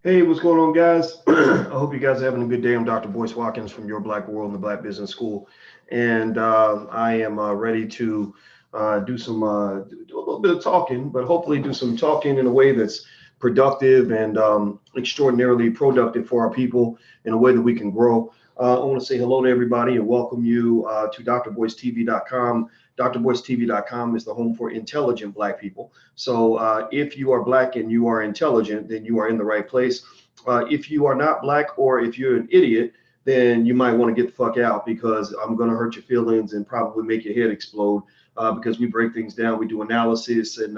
Hey, what's going on, guys? I hope you guys are having a good day. I'm Dr. Boyce Watkins from Your Black World and the Black Business School, and I am ready to do a little bit of talking, but hopefully do some talking in a way that's productive and extraordinarily productive for our people in a way that we can grow. I want to say hello to everybody and welcome you to drboycetv.com. drboycetv.com is the home for intelligent Black people. So if you are Black and you are intelligent, then you are in the right place. If you are not Black or if you're an idiot, then you might want to get the fuck out because I'm going to hurt your feelings and probably make your head explode because we break things down, we do analysis, and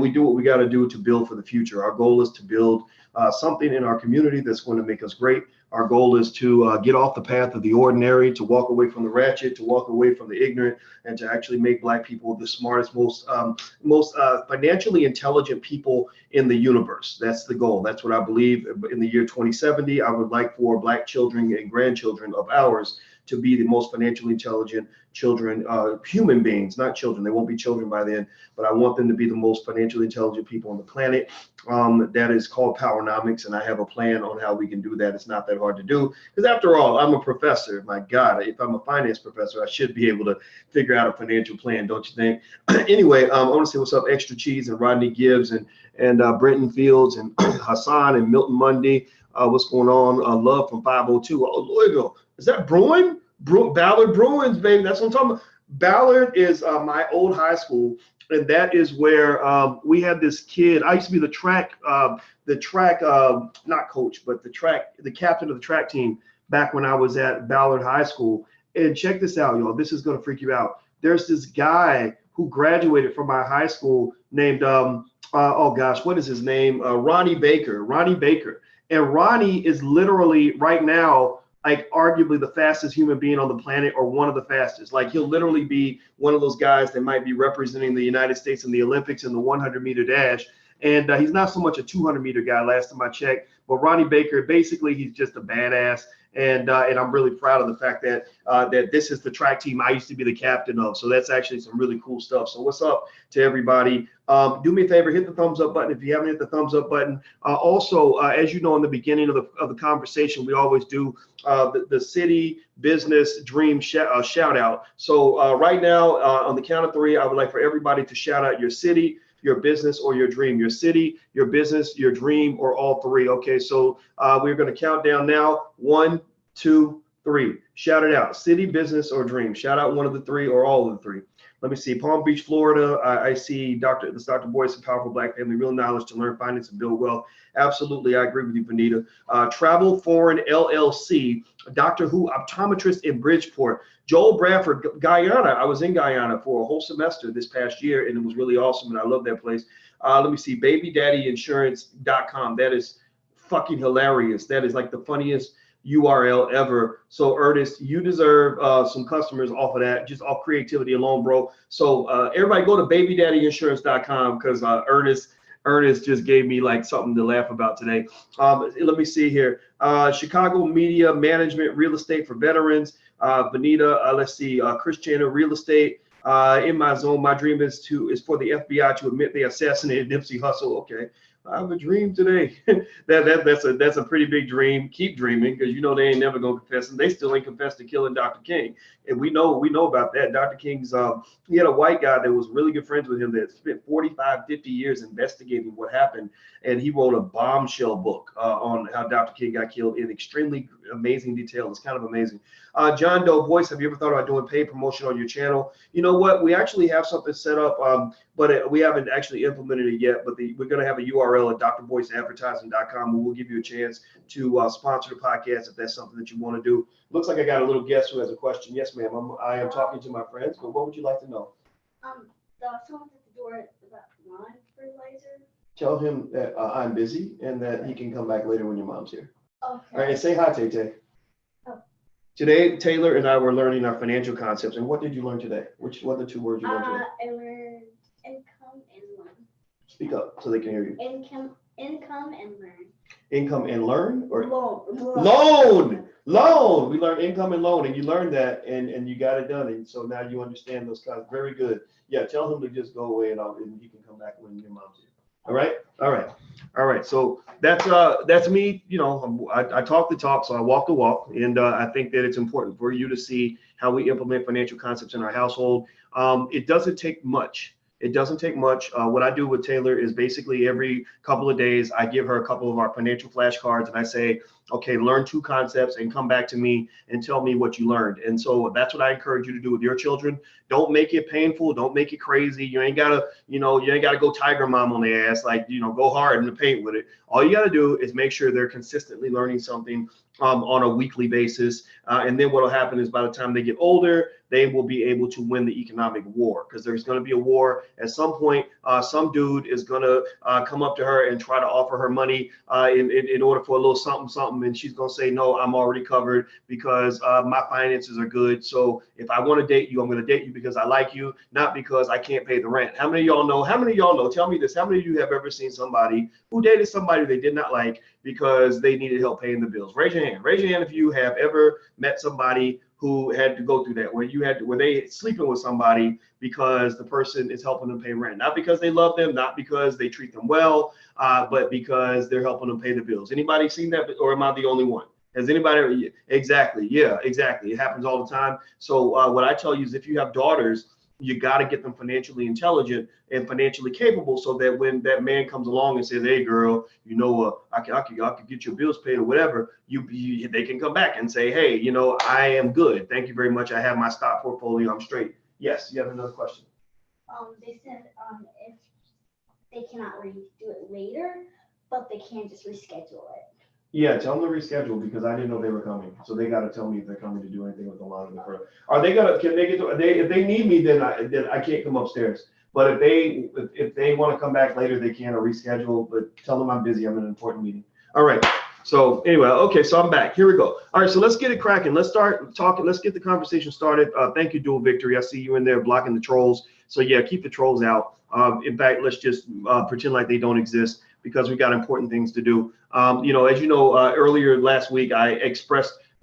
we do what we got to do to build for the future. Our goal is to build something in our community that's going to make us great. Our goal is to get off the path of the ordinary, to walk away from the ratchet, to walk away from the ignorant, and to actually make Black people the smartest, most financially intelligent people in the universe. That's the goal. That's what I believe. In the year 2070, I would like for Black children and grandchildren of ours to be the most financially intelligent children, human beings, not children. They won't be children by then, but I want them to be the most financially intelligent people on the planet. That is called Powernomics, and I have a plan on how we can do that. It's not that hard to do because, after all, I'm a professor. My God, if I'm a finance professor, I should be able to figure out a financial plan, don't you think? Anyway, I want to say what's up, Extra Cheese and Rodney Gibbs and Brenton Fields and Hassan and Milton Mundy. What's going on? Love from 502. Oh, Louisville. Is that Bruin? Ballard Bruins, baby. That's what I'm talking about. Ballard is my old high school, and that is where we had this kid. I used to be not coach, but the captain of the track team back when I was at Ballard High School. And check this out, y'all. This is gonna freak you out. There's this guy who graduated from my high school named oh gosh, what is his name? Ronnie Baker. Ronnie Baker. And Ronnie is literally right now like arguably the fastest human being on the planet or one of the fastest. Like he'll literally be one of those guys that might be representing the United States in the Olympics in the 100-meter dash. And he's not so much a 200-meter guy last time I checked, but Ronnie Baker, basically he's just a badass. And I'm really proud of the fact that that this is the track team I used to be the captain of. So that's actually some really cool stuff. So what's up to everybody? Do me a favor, hit the thumbs up button if you haven't hit the thumbs up button. Also, as you know, in the beginning of the conversation, we always do the city business dream shout out. So right now, on the count of three, I would like for everybody to shout out your city, your business, or your dream. Your city, your business, your dream, or all three. Okay, so we're going to count down now. 1, 2, 3. Shout it out. City, business, or dream. Shout out one of the three or all of the three. Let me see. Palm Beach, Florida. I see Dr. Boyce, a powerful Black family, real knowledge to learn finance and build wealth. Absolutely, I agree with you, Benita. Travel Foreign LLC, Doctor Who optometrist in Bridgeport. Joel Bradford, Guyana. I was in Guyana for a whole semester this past year, and it was really awesome, and I love that place. Let me see. BabyDaddyInsurance.com. That is fucking hilarious. That is like the funniest URL ever. So Ernest, you deserve some customers off of that, just off creativity alone, bro. So everybody go to BabyDaddyInsurance.com because Ernest just gave me like something to laugh about today. Let me see here. Chicago Media Management, Real Estate for Veterans. Benita, let's see. Christiana, Real Estate. In my zone, my dream is for the FBI to admit they assassinated Nipsey Hussle. Okay, I have a dream today. That's a pretty big dream. Keep dreaming because you know they ain't never gonna confess, and they still ain't confessed to killing Dr. King. And we know about that. Dr. King's he had a white guy that was really good friends with him that spent 45, 50 years investigating what happened, and he wrote a bombshell book on how Dr. King got killed in extremely amazing detail. It's kind of amazing. John Doe Voice, have you ever thought about doing paid promotion on your channel? You know what? We actually have something set up, but we haven't actually implemented it yet. But we're going to have a URL at drboyceadvertising.com where we'll give you a chance to sponsor the podcast if that's something that you want to do. Looks like I got a little guest who has a question. Yes, ma'am. I am talking to my friends, but what would you like to know? Someone's at the door about lawn fertilizer. Tell him that I'm busy and that he can come back later when your mom's here. Okay. All right, and say hi, Tay Tay. Oh. Today, Taylor and I were learning our financial concepts. And what did you learn today? What are the two words you learned today? I learned income and learn. Speak up so they can hear you. Income and learn. Income and learn or Loan. We learned income and loan, and you learned that, and you got it done, and so now you understand those kinds. Very good. Yeah, tell him to just go away, and he can come back when your mom's here. All right. All right. All right. So that's me. You know, I talk the talk, so I walk the walk, and I think that it's important for you to see how we implement financial concepts in our household. It doesn't take much. It doesn't take much. What I do with Taylor is basically every couple of days, I give her a couple of our financial flashcards, and I say, okay, learn two concepts and come back to me and tell me what you learned. And so that's what I encourage you to do with your children. Don't make it painful. Don't make it crazy. You ain't gotta, you ain't gotta go tiger mom on their ass, like, go hard in the paint with it. All you gotta do is make sure they're consistently learning something on a weekly basis. And then what will happen is by the time they get older, they will be able to win the economic war, because there's going to be a war at some point. Some dude is going to come up to her and try to offer her money in order for a little something, something. And she's going to say, no, I'm already covered because my finances are good. So if I want to date you, I'm going to date you because I like you, not because I can't pay the rent. How many of y'all know? How many of y'all know? Tell me this. How many of you have ever seen somebody who dated somebody they did not like because they needed help paying the bills? Raise your hand. Raise your hand if you have ever met somebody who had to go through that, where they sleeping with somebody because the person is helping them pay rent, not because they love them, not because they treat them well, but because they're helping them pay the bills. Anybody seen that, or am I the only one? Has anybody? Exactly. Yeah, exactly. It happens all the time. So what I tell you is, if you have daughters, you got to get them financially intelligent and financially capable, so that when that man comes along and says, "Hey, girl, I could get your bills paid or whatever," they can come back and say, "Hey, I am good. Thank you very much. I have my stock portfolio. I'm straight." Yes, you have another question. They said if they cannot do it later, but they can just reschedule it. Yeah, tell them to reschedule, because I didn't know they were coming. So they got to tell me if they're coming to do anything with the line of the crew. Are they gonna? Can they get to? If they need me, then I can't come upstairs. But if they want to come back later, they can, or reschedule. But tell them I'm busy. I'm in an important meeting. All right. So anyway, okay. So I'm back. Here we go. All right. So let's get it cracking. Let's start talking. Let's get the conversation started. Thank you, Dual Victory. I see you in there blocking the trolls. So yeah, keep the trolls out. In fact, let's just pretend like they don't exist, because we got important things to do. As you know, earlier last week, I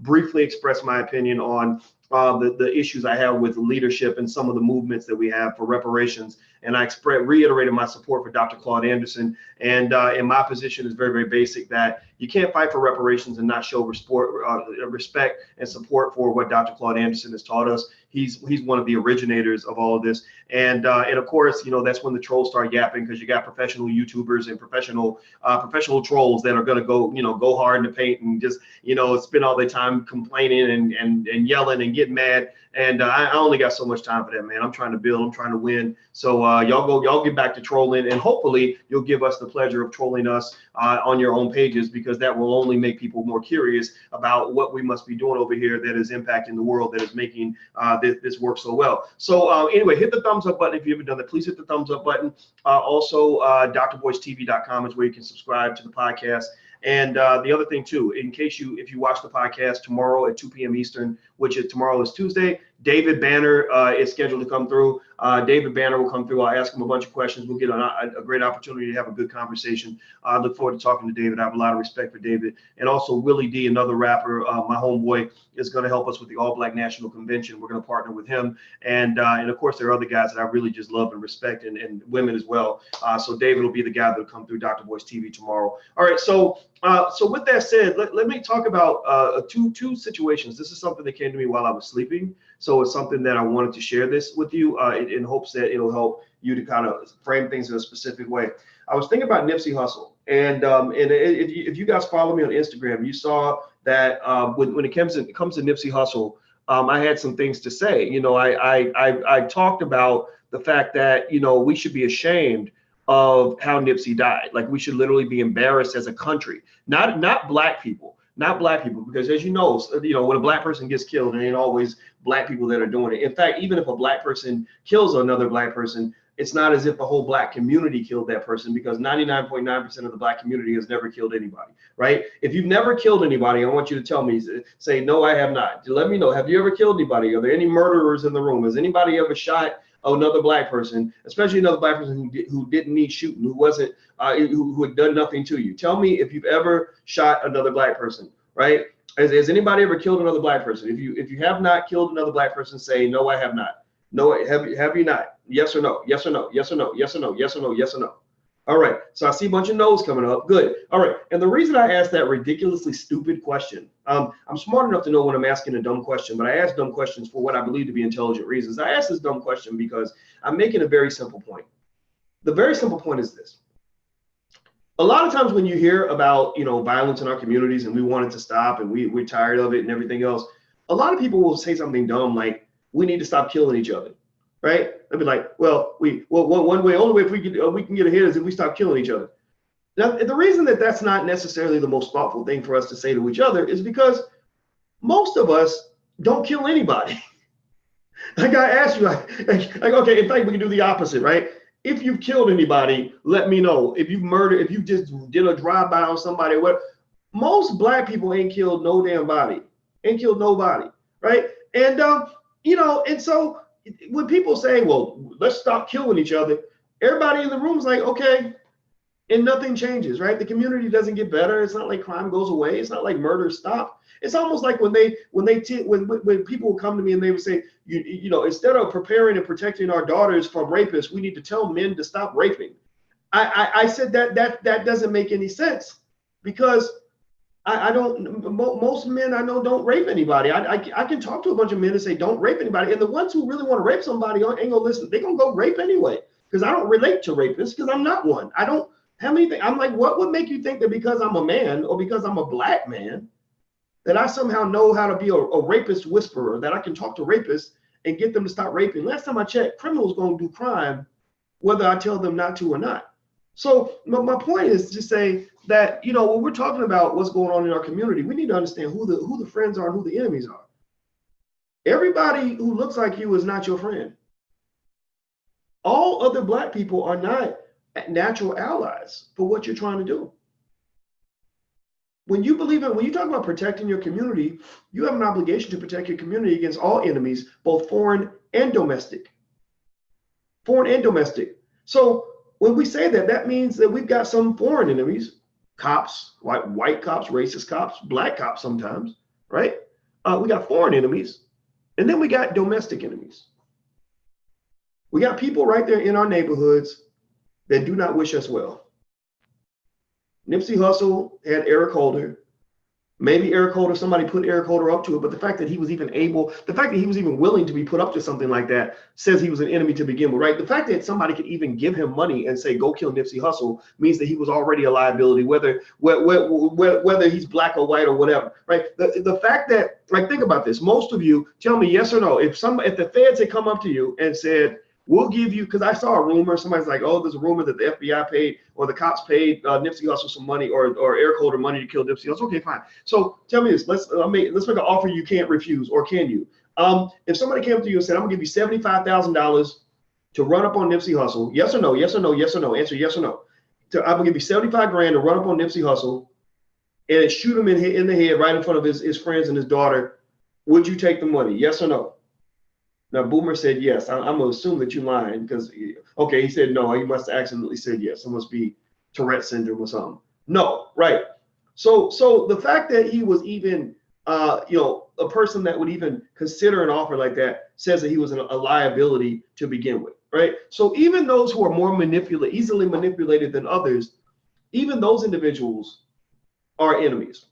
briefly expressed my opinion on the issues I have with leadership and some of the movements that we have for reparations. And I reiterated my support for Dr. Claude Anderson. And my position is very, very basic, that you can't fight for reparations and not show respect and support for what Dr. Claude Anderson has taught us. He's one of the originators of all of this. And of course, that's when the trolls start yapping, because you got professional YouTubers and professional trolls that are going to go hard in the paint and just, spend all their time complaining and yelling and getting mad. And I only got so much time for that, man. I'm trying to build, I'm trying to win. So y'all get back to trolling, and hopefully you'll give us the pleasure of trolling us on your own pages, because that will only make people more curious about what we must be doing over here that is impacting the world, that is making this work so well. So anyway, hit the thumbs up button if you haven't done that. Please hit the thumbs up button. Also, drvoicetv.com is where you can subscribe to the podcast. And the other thing too, if you watch the podcast tomorrow at 2 p.m. Eastern, tomorrow is Tuesday, David Banner is scheduled to come through. David Banner will come through. I'll ask him a bunch of questions. We'll get a great opportunity to have a good conversation. I look forward to talking to David. I have a lot of respect for David. And also Willie D, another rapper, my homeboy, is going to help us with the All Black National Convention. We're going to partner with him. And of course, there are other guys that I really just love and respect, and women as well. So David will be the guy that will come through Dr. Voice TV tomorrow. All right. So with that said, let me talk about two situations. This is something that came to me while I was sleeping. So it's something that I wanted to share this with you in hopes that it'll help you to kind of frame things in a specific way. I was thinking about Nipsey Hussle. And if you guys follow me on Instagram, you saw that when it comes to Nipsey Hussle, I had some things to say. I talked about the fact that, we should be ashamed of how Nipsey died. Like, we should literally be embarrassed as a country, not black people, because as you know, when a black person gets killed, it ain't always black people that are doing it. In fact, even if a black person kills another black person, it's not as if the whole black community killed that person, because 99.9% of the black community has never killed anybody, right? If you've never killed anybody, I want you to tell me, say, no, I have not. Let me know. Have you ever killed anybody? Are there any murderers in the room? Has anybody ever shot another black person, especially another black person who didn't need shooting, who wasn't, who had done nothing to you? Tell me if you've ever shot another black person, right? Has anybody ever killed another black person? If you have not killed another black person, say, no, I have not. No, have you not? Yes or no? Yes or no? Yes or no? Yes or no? Yes or no? Yes or no? All right. So I see a bunch of no's coming up. Good. All right. And the reason I asked that ridiculously stupid question, I'm smart enough to know when I'm asking a dumb question, but I ask dumb questions for what I believe to be intelligent reasons. I ask this dumb question because I'm making a very simple point. The very simple point is this. A lot of times when you hear about, violence in our communities and we want it to stop and we're tired of it and everything else, a lot of people will say something dumb like, we need to stop killing each other, right? They'll be like, only way if we can get ahead is if we stop killing each other. Now, the reason that that's not necessarily the most thoughtful thing for us to say to each other is because most of us don't kill anybody. Like I asked you, like, okay, in fact, we can do the opposite, right? If you've killed anybody, let me know. If you've murdered, if you just did a drive-by on somebody, what? Most black people ain't killed no damn body, ain't killed nobody, right? And and so when people say, well, let's stop killing each other, everybody in the room is like, okay, and nothing changes, right? The community doesn't get better. It's not like crime goes away. It's not like murder stopped. It's almost like when people would come to me and they would say, instead of preparing and protecting our daughters from rapists, we need to tell men to stop raping. I said that doesn't make any sense because most men I know don't rape anybody. I can talk to a bunch of men and say, don't rape anybody. And the ones who really want to rape somebody ain't gonna listen. They're gonna go rape anyway because I don't relate to rapists because I'm not one. I don't have anything. I'm like, what would make you think that because I'm a man or because I'm a black man that I somehow know how to be a rapist whisperer, that I can talk to rapists and get them to stop raping? Last time I checked, criminals gonna do crime whether I tell them not to or not. So my point is to say that, when we're talking about what's going on in our community, we need to understand who the friends are and who the enemies are. Everybody who looks like you is not your friend. All other black people are not natural allies for what you're trying to do. When you talk about protecting your community, you have an obligation to protect your community against all enemies, both foreign and domestic. Foreign and domestic. So when we say that, that means that we've got some foreign enemies, cops, white cops, racist cops, black cops sometimes, right? We got foreign enemies, and then we got domestic enemies. We got people right there in our neighborhoods that do not wish us well. Nipsey Hussle had Eric Holder. Maybe Eric Holder, somebody put Eric Holder up to it, but the fact that he was even willing to be put up to something like that says he was an enemy to begin with, right? The fact that somebody could even give him money and say, go kill Nipsey Hussle means that he was already a liability, whether he's black or white or whatever, right? The fact that, like, think about this. Most of you tell me yes or no. If the feds had come up to you and said, we'll give you, because I saw a rumor, somebody's like, oh, there's a rumor that the FBI paid or the cops paid Nipsey Hussle some money or Eric Holder money to kill Nipsey Hussle. Okay, fine. So tell me this, let's make an offer you can't refuse, or can you? If somebody came up to you and said, I'm gonna give you $75,000 to run up on Nipsey Hussle, yes or no, yes or no, yes or no, answer yes or no. I'm gonna give you 75 grand to run up on Nipsey Hussle and shoot him in the head right in front of his friends and his daughter, would you take the money, yes or no? Now, Boomer said yes. I'm going to assume that you're lying because, okay, he said no. He must have accidentally said yes. It must be Tourette syndrome or something. No, right. So the fact that he was even, a person that would even consider an offer like that says that he was a liability to begin with, right? So even those who are more easily manipulated than others, even those individuals are enemies.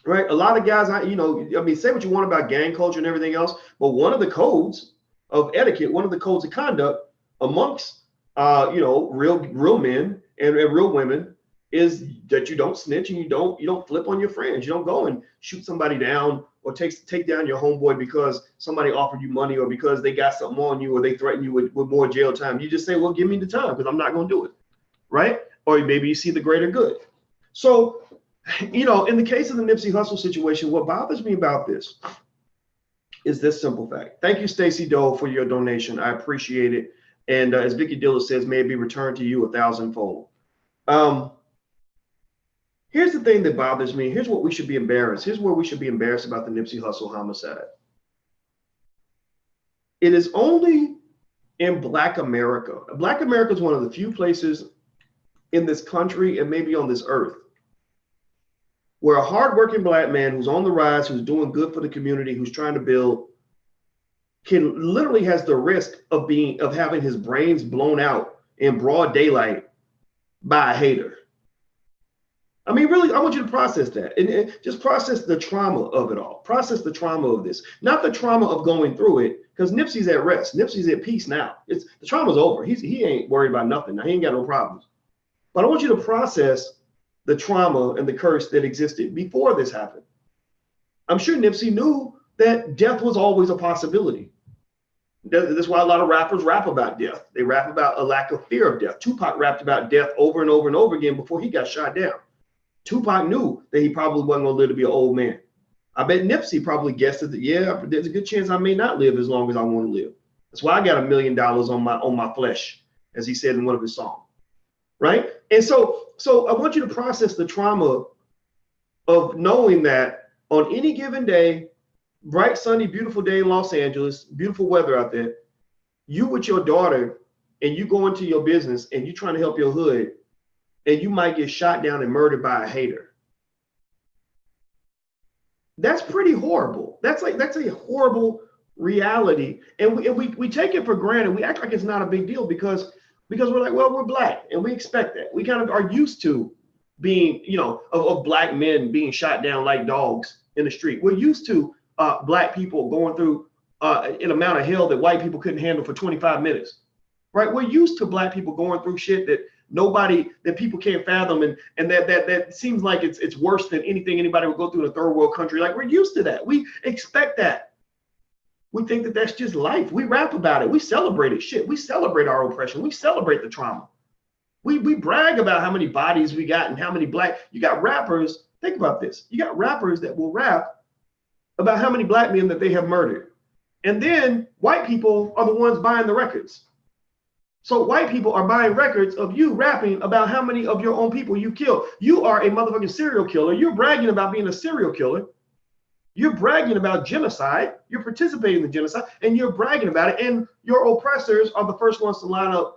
Right, a lot of guys, say what you want about gang culture and everything else, but one of the codes of etiquette, one of the codes of conduct amongst, real men and real women is that you don't snitch and you don't flip on your friends. You don't go and shoot somebody down or take down your homeboy because somebody offered you money or because they got something on you or they threaten you with more jail time. You just say, well, give me the time because I'm not going to do it, right? Or maybe you see the greater good. So, in the case of the Nipsey Hussle situation, what bothers me about this is this simple fact. Thank you, Stacy Doe, for your donation. I appreciate it. And as Vicky Dilla says, may it be returned to you 1,000-fold. Here's the thing that bothers me. Here's what we should be embarrassed. Here's where we should be embarrassed about the Nipsey Hussle homicide. It is only in Black America. Black America is one of the few places in this country and maybe on this earth where a hardworking Black man who's on the rise, who's doing good for the community, who's trying to build, literally has the risk of having his brains blown out in broad daylight by a hater. I mean, really, I want you to process that and just process the trauma of it all. Process the trauma of this, not the trauma of going through it, because Nipsey's at rest. Nipsey's at peace now. It's the trauma's over. He ain't worried about nothing now. He ain't got no problems. But I want you to process the trauma and the curse that existed before this happened. I'm sure Nipsey knew that death was always a possibility. That's why a lot of rappers rap about death. They rap about a lack of fear of death. Tupac rapped about death over and over and over again before he got shot down. Tupac knew that he probably wasn't going to live to be an old man. I bet Nipsey probably guessed that, yeah, there's a good chance I may not live as long as I want to live. That's why I got $1 million on my flesh, as he said in one of his songs, right? And so I want you to process the trauma of knowing that on any given day, bright, sunny, beautiful day in Los Angeles, beautiful weather out there, you with your daughter and you go into your business and you trying to help your hood, and you might get shot down and murdered by a hater. That's pretty horrible. That's a horrible reality. And we take it for granted. We act like it's not a big deal because we're like, well, we're black and we expect that. We kind of are used to being, of black men being shot down like dogs in the street. We're used to black people going through an amount of hell that white people couldn't handle for 25 minutes, right? We're used to black people going through shit that people can't fathom, and that seems like it's worse than anything anybody would go through in a third world country. Like, we're used to that. We expect that. We think that that's just life. We rap about it. We celebrate it. Shit, we celebrate our oppression. We celebrate the trauma. We brag about how many bodies we got and how many you got rappers. Think about this. You got rappers that will rap about how many black men that they have murdered, and then white people are the ones buying the records. So white people are buying records of you rapping about how many of your own people you killed. You are a motherfucking serial killer. You're bragging about being a serial killer. You're bragging about genocide. You're participating in the genocide, and you're bragging about it. And your oppressors are the first ones to line up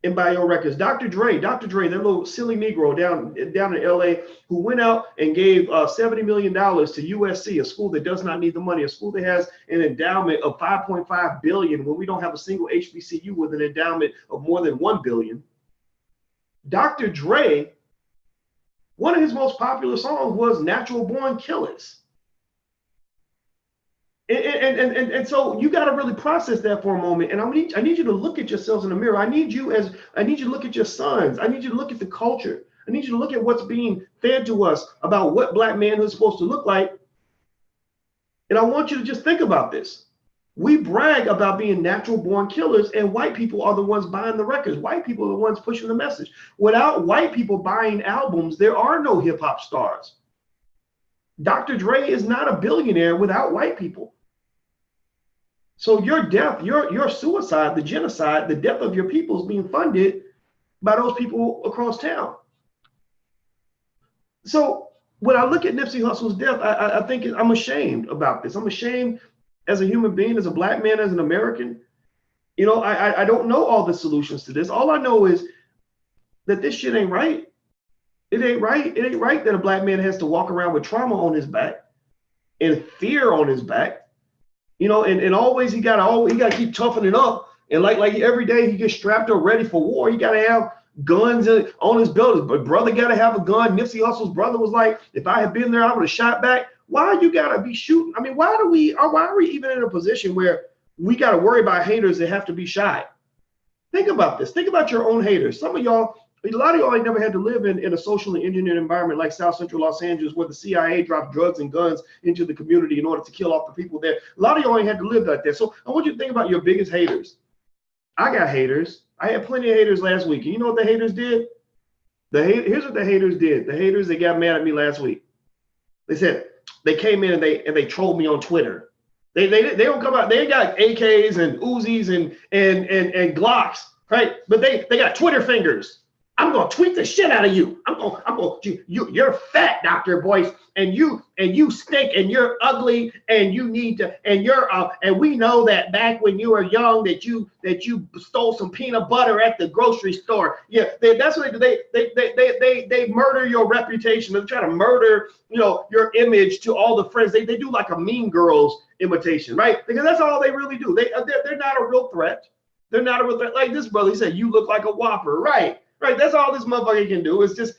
and buy your records. Dr. Dre, that little silly Negro down in LA who went out and gave $70 million to USC, a school that does not need the money, a school that has an endowment of $5.5 billion when we don't have a single HBCU with an endowment of more than $1 billion. Dr. Dre, one of his most popular songs was Natural Born Killers. And so you got to really process that for a moment. And I need you to look at yourselves in the mirror. I need you to look at your sons. I need you to look at the culture. I need you to look at what's being fed to us about what black manhood is supposed to look like. And I want you to just think about this. We brag about being natural born killers, and white people are the ones buying the records. White people are the ones pushing the message. Without white people buying albums, there are no hip hop stars. Dr. Dre is not a billionaire without white people. So your death, your suicide, the genocide, the death of your people is being funded by those people across town. So when I look at Nipsey Hussle's death, I think I'm ashamed about this. I'm ashamed as a human being, as a black man, as an American. I don't know all the solutions to this. All I know is that this shit ain't right. It ain't right. It ain't right that a black man has to walk around with trauma on his back and fear on his back. And always he got to keep toughening up. And like every day he gets strapped up ready for war. He got to have guns on his belt. But brother got to have a gun. Nipsey Hussle's brother was like, if I had been there, I would have shot back. Why you got to be shooting? I mean, why are we even in a position where we got to worry about haters that have to be shot? Think about this. Think about your own haters. A lot of y'all ain't never had to live in a socially engineered environment like South Central Los Angeles, where the CIA dropped drugs and guns into the community in order to kill off the people there. A lot of y'all ain't had to live like that. So I want you to think about your biggest haters. I got haters. I had plenty of haters last week. And you know what the haters did? Here's what the haters did. The haters, they got mad at me last week. They said, they came in and they trolled me on Twitter. They don't come out. They got AKs and Uzis and Glocks, right? But they got Twitter fingers. I'm gonna tweet the shit out of you. You're fat, Dr. Boyce, and you stink, and you're ugly, and you need to, and we know that back when you were young that you stole some peanut butter at the grocery store. Yeah, that's what they murder your reputation. They try to murder, your image to all the friends. They do like a Mean Girls imitation, right? Because that's all they really do. They're not a real threat. They're not a real threat. Like this brother, he said, you look like a Whopper, right? right? That's all this motherfucker can do is just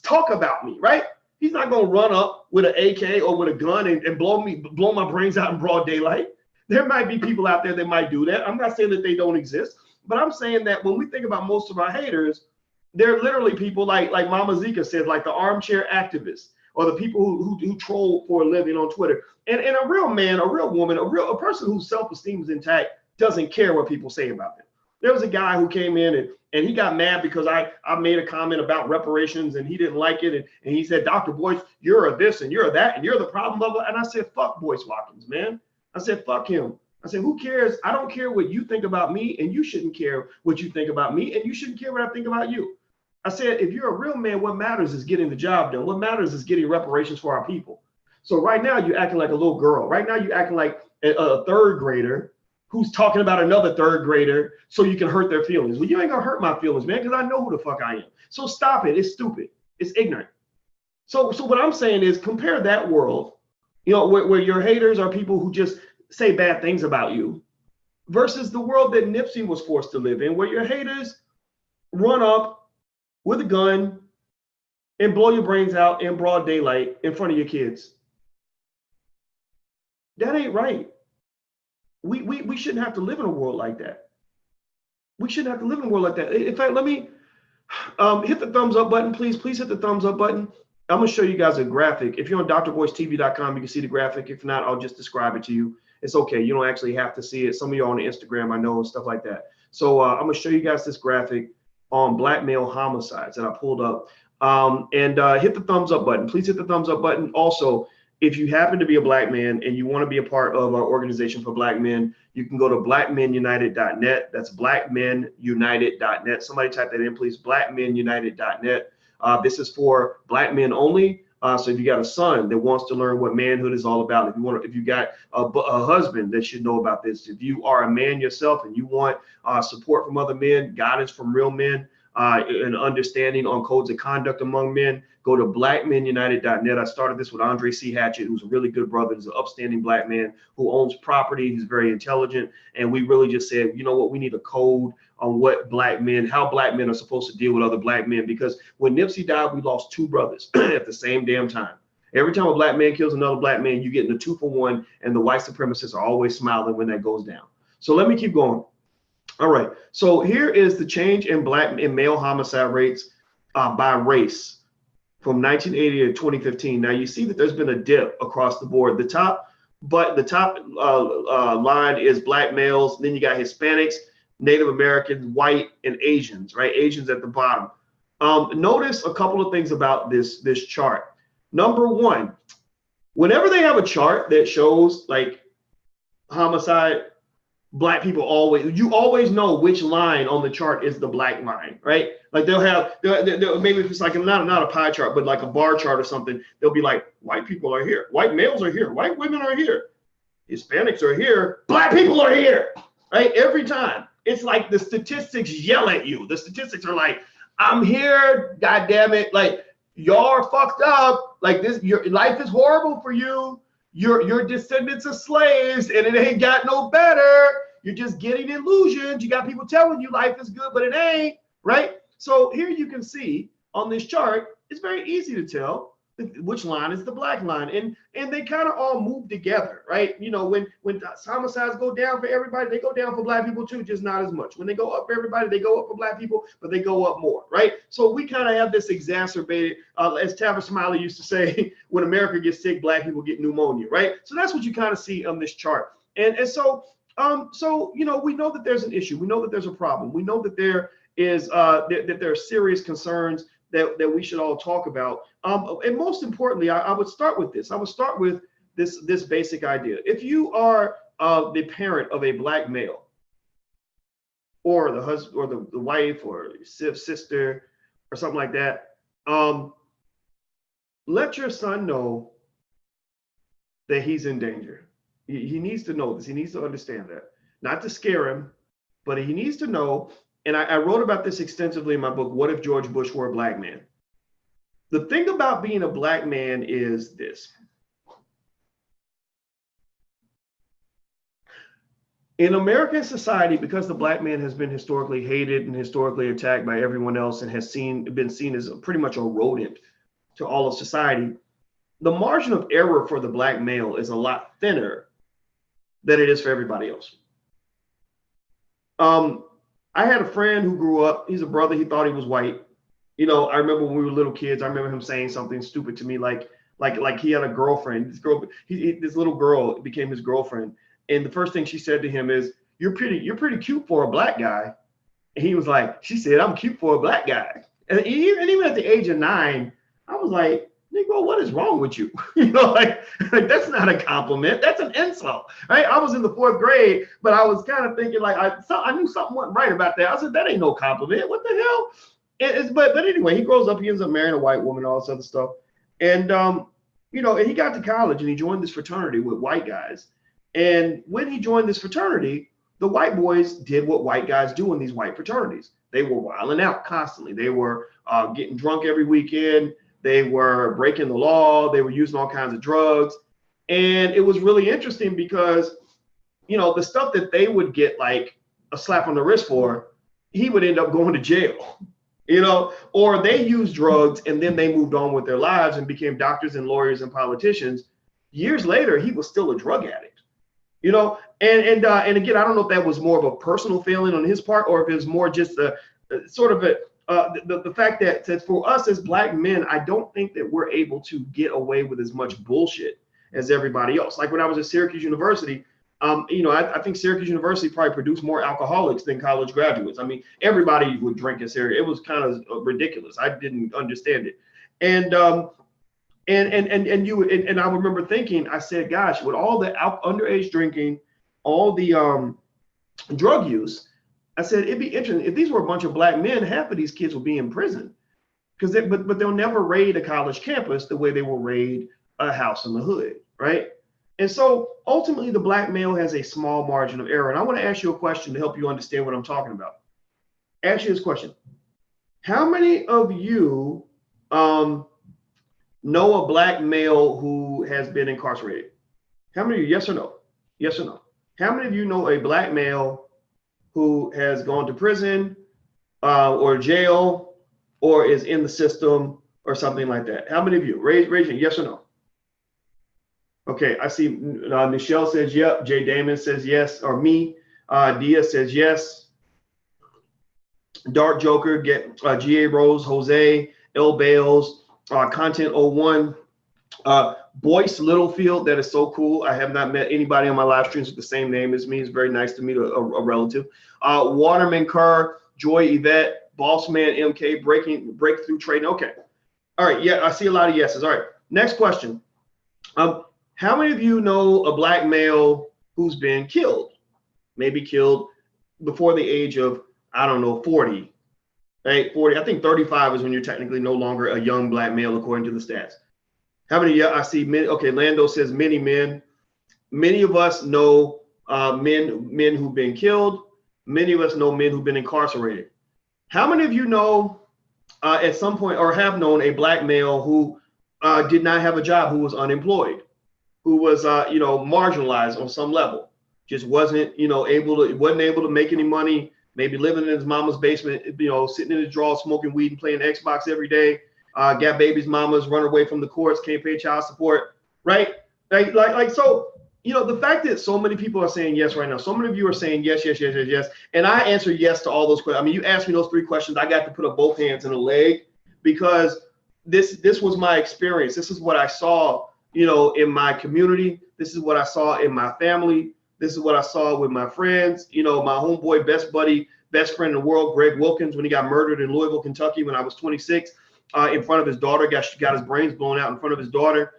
talk about me, right? He's not gonna run up with an AK or with a gun and blow my brains out in broad daylight. There might be people out there that might do that. I'm not saying that they don't exist, but I'm saying that when we think about most of our haters, they're literally people like Mama Zika said, like the armchair activists or the people who troll for a living on Twitter. And a real man, a real woman, a person whose self-esteem is intact doesn't care what people say about them. There was a guy who came in and he got mad because I made a comment about reparations and he didn't like it. And he said, Dr. Boyce, you're a this and you're a that and you're the problem, blah, blah. And I said, fuck Boyce Watkins, man. I said, fuck him. I said, who cares? I don't care what you think about me, and you shouldn't care what you think about me, and you shouldn't care what I think about you. I said, if you're a real man, what matters is getting the job done. What matters is getting reparations for our people. So right now you're acting like a little girl. Right now you're acting like a third grader who's talking about another third grader so you can hurt their feelings. Well, you ain't gonna hurt my feelings, man, because I know who the fuck I am. So stop it. It's stupid. It's ignorant. So what I'm saying is compare that world, where your haters are people who just say bad things about you versus the world that Nipsey was forced to live in, where your haters run up with a gun and blow your brains out in broad daylight in front of your kids. That ain't right. We shouldn't have to live in a world like that. We shouldn't have to live in a world like that. In fact, let me hit the thumbs up button, please. Please hit the thumbs up button. I'm going to show you guys a graphic. If you're on drboycetv.com, you can see the graphic. If not, I'll just describe it to you. It's okay. You don't actually have to see it. Some of you are on Instagram, I know, and stuff like that. So I'm going to show you guys this graphic on black male homicides that I pulled up. Hit the thumbs up button. Please hit the thumbs up button. Also, if you happen to be a black man and you want to be a part of our organization for black men, you can go to blackmenunited.net. That's blackmenunited.net. Somebody type that in, please. Blackmenunited.net. This is for black men only. So if you got a son that wants to learn what manhood is all about, if you got a husband that should know about this, if you are a man yourself and you want support from other men, guidance from real men, and understanding on codes of conduct among men, go to blackmenunited.net. I started this with Andre C. Hatchett, who's a really good brother. He's an upstanding black man who owns property. He's very intelligent. And we really just said, you know what, we need a code on how black men are supposed to deal with other black men. Because when Nipsey died, we lost two brothers at the same damn time. Every time a black man kills another black man, you get in the 2-for-1, and the white supremacists are always smiling when that goes down. So let me keep going. All right, so here is the change in male homicide rates by race from 1980 to 2015. Now you see that there's been a dip across the board. The top line is black males. Then you got Hispanics, Native Americans, white, and Asians. Right, Asians at the bottom. Notice a couple of things about this chart. Number one, whenever they have a chart that shows like homicide, black people always know which line on the chart is the black line, right? Like they'll maybe if it's like not a pie chart, but like a bar chart or something, they'll be like, white people are here, white males are here, white women are here, Hispanics are here, black people are here, right? Every time. It's like the statistics yell at you. The statistics are like, I'm here, God damn it, like y'all are fucked up, like this, your life is horrible for you. Your descendants of slaves, and it ain't got no better. You're just getting illusions. You got people telling you life is good, but it ain't, right? So here you can see on this chart, it's very easy to tell which line is the black line, and they kind of all move together, right? You know, when homicides go down for everybody, they go down for black people too, just not as much. When they go up for everybody, they go up for black people, but they go up more, right? So we kind of have this exacerbated, as Tavis Smiley used to say, when America gets sick, black people get pneumonia, right? So that's what you kind of see on this chart, and so you know, we know that there's an issue, we know that there's a problem, we know that there is that there are serious concerns that we should all talk about. And most importantly, I would start with this. I would start with this basic idea. If you are the parent of a black male, or the husband, or the wife, or sister, or something like that, let your son know that he's in danger. He needs to know this. He needs to understand that. Not to scare him, but he needs to know. And I wrote about this extensively in my book, What If George Bush Were a Black Man? The thing about being a black man is this. In American society, because the black man has been historically hated and historically attacked by everyone else and has been seen as pretty much a rodent to all of society, the margin of error for the black male is a lot thinner than it is for everybody else. Um, I had a friend who grew up, he's a brother, he thought he was white. You know, I remember when we were little kids, I remember him saying something stupid to me like he had a girlfriend. This little girl became his girlfriend. And the first thing she said to him is, you're pretty cute for a black guy. And he was like, she said, I'm cute for a black guy. And even at the age of 9, I was like, Negro, what is wrong with you? You know, like that's not a compliment. That's an insult, right? I was in the 4th grade, but I was kind of thinking like I knew something wasn't right about that. I said, that ain't no compliment. What the hell? But anyway, he grows up, he ends up marrying a white woman, all this other stuff. And you know, and he got to college and he joined this fraternity with white guys. And when he joined this fraternity, the white boys did what white guys do in these white fraternities. They were wilding out constantly. They were getting drunk every weekend. They were breaking the law. They were using all kinds of drugs. And it was really interesting because, you know, the stuff that they would get like a slap on the wrist for, he would end up going to jail, you know, or they used drugs and then they moved on with their lives and became doctors and lawyers and politicians. Years later, he was still a drug addict, you know, and again, I don't know if that was more of a personal failing on his part or if it was more just a sort of the fact that for us as black men, I don't think that we're able to get away with as much bullshit as everybody else. Like when I was at Syracuse University, you know, I think Syracuse University probably produced more alcoholics than college graduates. I mean, everybody would drink in Syracuse. It was kind of ridiculous. I didn't understand it. And I remember thinking, I said, gosh, with all the underage drinking, all the drug use, I said, it'd be interesting if these were a bunch of black men, half of these kids would be in prison but they'll never raid a college campus the way they will raid a house in the hood, right? And so ultimately the black male has a small margin of error. And I want to ask you a question to help you understand what I'm talking about. Ask you this question. How many of you know a black male who has been incarcerated? How many of you, yes or no? Yes or no? How many of you know a black male who has gone to prison or jail or is in the system or something like that? How many of you? Raise your yes or no. Okay, I see Michelle says yep. Jay Damon says yes, or me. Dia says yes. Dark Joker, get GA Rose, Jose, L Bales, Content 01. Boyce Littlefield, that is so cool. I have not met anybody on my live streams with the same name as me. It's very nice to meet a relative. Waterman Kerr, Joy Yvette, Bossman MK, Breakthrough Trading. Okay. All right. Yeah, I see a lot of yeses. All right. Next question. How many of you know a black male who's been killed? Maybe killed before the age of, I don't know, 40. Right? 40. I think 35 is when you're technically no longer a young black male according to the stats. How many? I see men. Okay, Lando says many men. Many of us know men who've been killed. Many of us know men who've been incarcerated. How many of you know at some point or have known a black male who did not have a job, who was unemployed, who was marginalized on some level, just wasn't able to make any money, maybe living in his mama's basement, sitting in his drawers smoking weed and playing Xbox every day. Got babies, mamas, run away from the courts, can't pay child support, right? So, the fact that so many people are saying yes right now, so many of you are saying yes, yes, yes, yes, yes, and I answer yes to all those questions. I mean, you asked me those 3 questions, I got to put up both hands in a leg because this was my experience. This is what I saw, in my community. This is what I saw in my family. This is what I saw with my friends. My homeboy, best buddy, best friend in the world, Greg Wilkins, when he got murdered in Louisville, Kentucky, when I was 26. In front of his daughter, got his brains blown out in front of his daughter.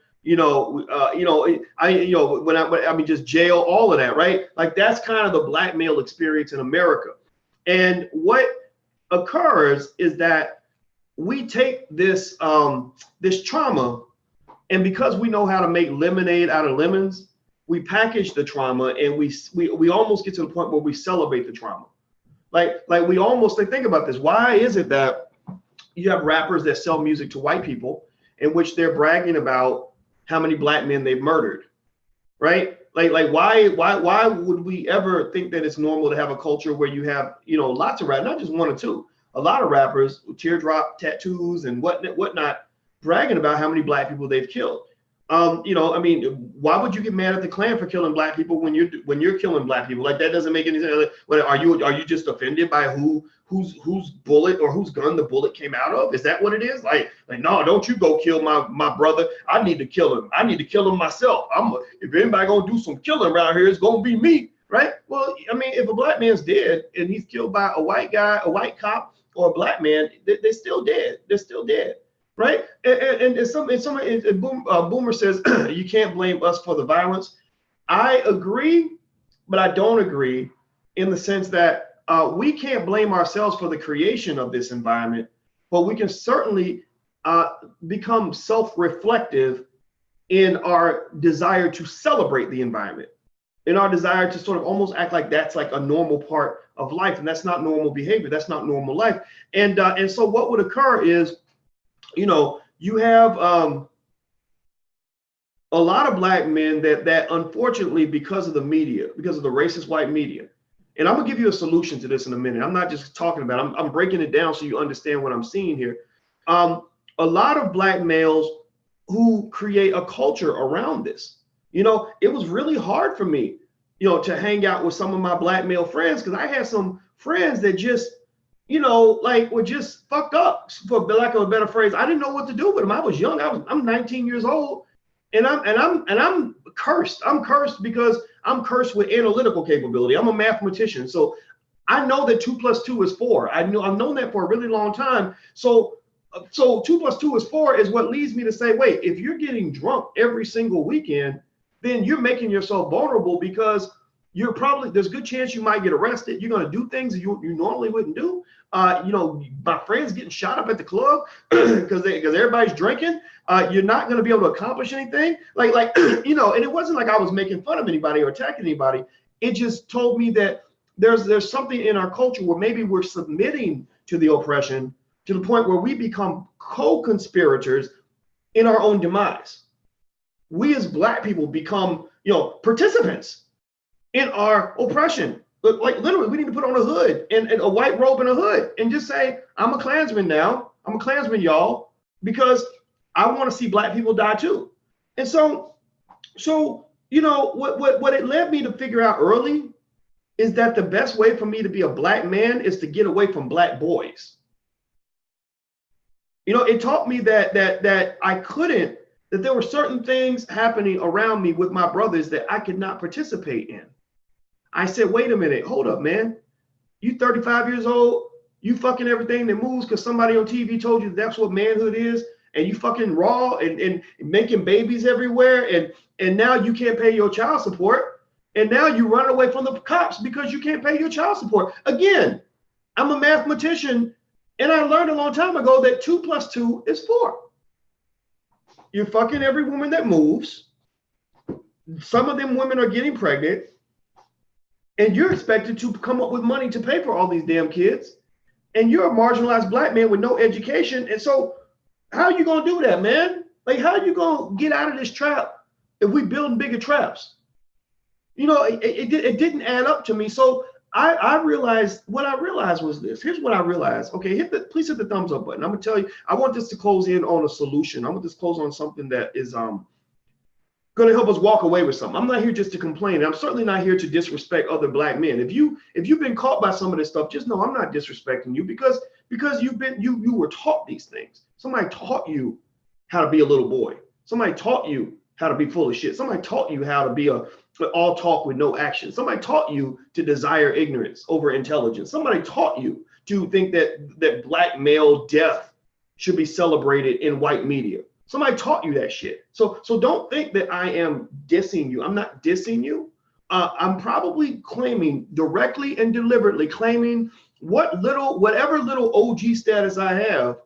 Just jail, all of that, right? Like that's kind of the black male experience in America. And what occurs is that we take this this trauma, and because we know how to make lemonade out of lemons, we package the trauma, and we almost get to the point where we celebrate the trauma. Like we almost think about this. Why is it that you have rappers that sell music to white people in which they're bragging about how many black men they've murdered, right? Like why would we ever think that it's normal to have a culture where you have, you know, lots of rappers, not just one or two, a lot of rappers with teardrop tattoos and whatnot, bragging about how many black people they've killed. You know, I mean, why would you get mad at the Klan for killing black people when you're killing black people? Like that doesn't make any sense. Like, are you just offended by whose bullet or whose gun the bullet came out of? Is that what it is? Like no, don't you go kill my brother. I need to kill him. I need to kill him myself. If anybody gonna do some killing around here, it's gonna be me, right? Well, I mean, if a black man's dead and he's killed by a white guy, a white cop, or a black man, they're still dead. They're still dead. Right, Boomer says you can't blame us for the violence. I agree, but I don't agree in the sense that we can't blame ourselves for the creation of this environment, but we can certainly become self-reflective in our desire to celebrate the environment, in our desire to sort of almost act like that's like a normal part of life, and that's not normal behavior. That's not normal life, and so what would occur is, you know, you have a lot of black men that unfortunately, because of the media, because of the racist white media, and I'm gonna give you a solution to this in a minute. I'm not just talking about it. I'm breaking it down so you understand what I'm seeing here. A lot of black males who create a culture around this. You know, it was really hard for me, you know, to hang out with some of my black male friends because I had some friends that just, you know, like were just fucked up, for lack of a better phrase. I didn't know what to do with them. I was young. I'm 19 years old, and I'm cursed. I'm cursed because I'm cursed with analytical capability. I'm a mathematician, so I know that 2 + 2 is 4. I've known that for a really long time. So 2 + 2 is 4 is what leads me to say, wait, if you're getting drunk every single weekend, then you're making yourself vulnerable because there's a good chance you might get arrested. You're going to do things that you normally wouldn't do. You know, my friends getting shot up at the club because everybody's drinking. You're not going to be able to accomplish anything. Like you know, and it wasn't like I was making fun of anybody or attacking anybody. It just told me that there's something in our culture where maybe we're submitting to the oppression to the point where we become co-conspirators in our own demise. We as black people become, you know, participants in our oppression. But like literally, we need to put on a hood and a white robe and a hood and just say, I'm a Klansman now. I'm a Klansman, y'all, because I want to see black people die too. And so you know, what it led me to figure out early is that the best way for me to be a black man is to get away from black boys. You know, it taught me that I couldn't, that there were certain things happening around me with my brothers that I could not participate in. I said, wait a minute, hold up, man. You 35 years old, you fucking everything that moves because somebody on TV told you that's what manhood is, and you fucking raw and making babies everywhere, and now you can't pay your child support, and now you run away from the cops because you can't pay your child support. Again, I'm a mathematician, and I learned a long time ago that 2 + 2 is 4. You're fucking every woman that moves. Some of them women are getting pregnant. And you're expected to come up with money to pay for all these damn kids. And you're a marginalized black man with no education. And so how are you going to do that, man? Like, how are you going to get out of this trap if we building bigger traps? You know, it didn't add up to me. So I realized, what I realized was this. Here's what I realized. Okay, please hit the thumbs up button. I'm going to tell you, I want this to close in on a solution. I want this to close on something that is going to help us walk away with something. I'm not here just to complain. I'm certainly not here to disrespect other black men. If you've been caught by some of this stuff, just know I'm not disrespecting you because you were taught these things. Somebody taught you how to be a little boy. Somebody taught you how to be full of shit. Somebody taught you how to be all talk with no action. Somebody taught you to desire ignorance over intelligence. Somebody taught you to think that black male death should be celebrated in white media. Somebody taught you that shit. So don't think that I am dissing you. I'm not dissing you. I'm probably claiming directly and deliberately claiming whatever little OG status I have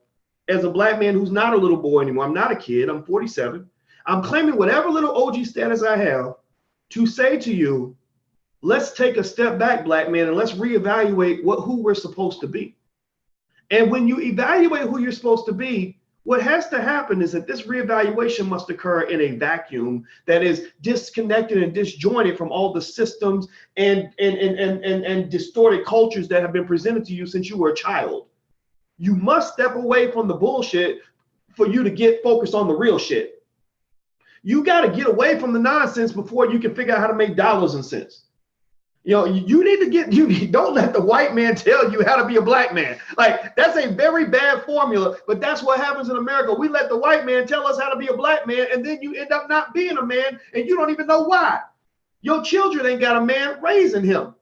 as a black man who's not a little boy anymore. I'm not a kid. I'm 47. I'm claiming whatever little OG status I have to say to you, let's take a step back, black man, and let's reevaluate who we're supposed to be. And when you evaluate who you're supposed to be, What has to happen is that this reevaluation must occur in a vacuum that is disconnected and disjointed from all the systems and distorted cultures that have been presented to you since you were a child. You must step away from the bullshit for you to get focused on the real shit. You got to get away from the nonsense before you can figure out how to make dollars and cents. You know, you need to get, you don't let the white man tell you how to be a black man. Like, that's a very bad formula, but that's what happens in America. We let the white man tell us how to be a black man, and then you end up not being a man, and you don't even know why. Your children ain't got a man raising him.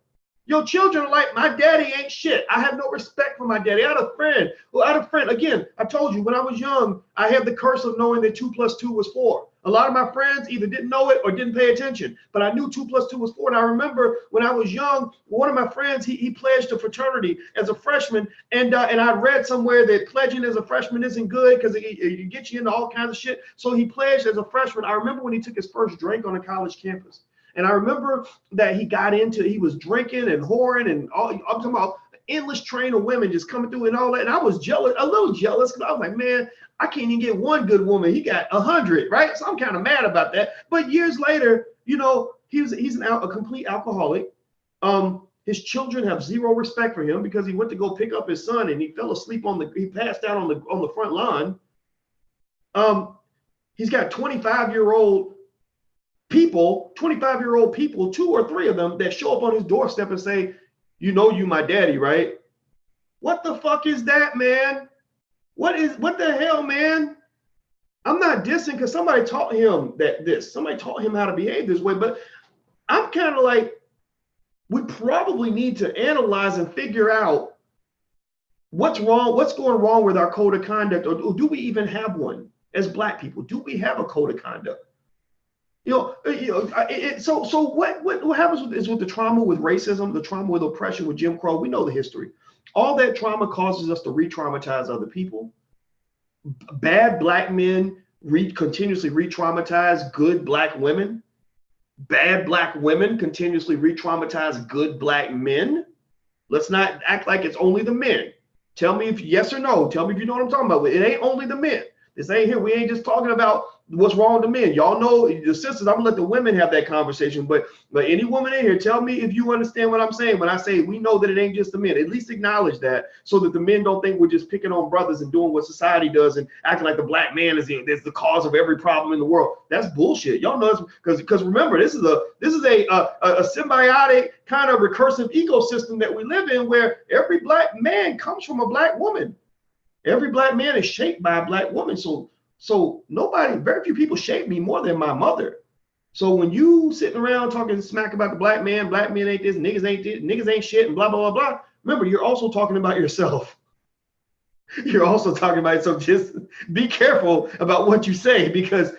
Your children are like, my daddy ain't shit. I have no respect for my daddy. I had a friend, again, I told you, when I was young, I had the curse of knowing that 2 + 2 was 4. A lot of my friends either didn't know it or didn't pay attention, but I knew 2 + 2 was 4. And I remember when I was young, one of my friends, he pledged a fraternity as a freshman. And I read somewhere that pledging as a freshman isn't good because it gets you into all kinds of shit. So he pledged as a freshman. I remember when he took his first drink on a college campus. And I remember that he was drinking and whoring and all. I'm talking about an endless train of women just coming through and all that. And I was jealous, a little jealous, because I was like, man, I can't even get one good woman. He got 100, right? So I'm kind of mad about that. But years later, you know, he's a complete alcoholic. His children have zero respect for him because he went to go pick up his son and he fell asleep he passed out on the front lawn. He's got 25-year-old people, 2 or 3 of them that show up on his doorstep and say, you know, you my daddy, right? What the fuck is that, man? What the hell, man? I'm not dissing because somebody taught him somebody taught him how to behave this way, but I'm kind of like, we probably need to analyze and figure out what's going wrong with our code of conduct, or do we even have one as Black people? Do we have a code of conduct? So what happens with the trauma with racism, the trauma with oppression, with Jim Crow? We know the history. All that trauma causes us to re-traumatize other people. Bad Black men continuously re-traumatize good Black women. Bad Black women continuously re-traumatize good Black men. Let's not act like it's only the men. Tell me if yes or no. Tell me if you know what I'm talking about. It ain't only the men. This ain't here. We ain't just talking about what's wrong with the men. Y'all know the sisters. I'm gonna let the women have that conversation. But any woman in here, tell me if you understand what I'm saying when I say we know that it ain't just the men. At least acknowledge that, so that the men don't think we're just picking on brothers and doing what society does and acting like the Black man is the cause of every problem in the world. That's bullshit. Y'all know because remember, this is a symbiotic kind of recursive ecosystem that we live in, where every Black man comes from a Black woman. Every Black man is shaped by a Black woman. So very few people shape me more than my mother. So when you sitting around talking smack about the Black men ain't this, niggas ain't this, niggas ain't shit, and blah, blah, blah, blah. Remember, you're also talking about yourself. You're also talking about it. So just be careful about what you say, because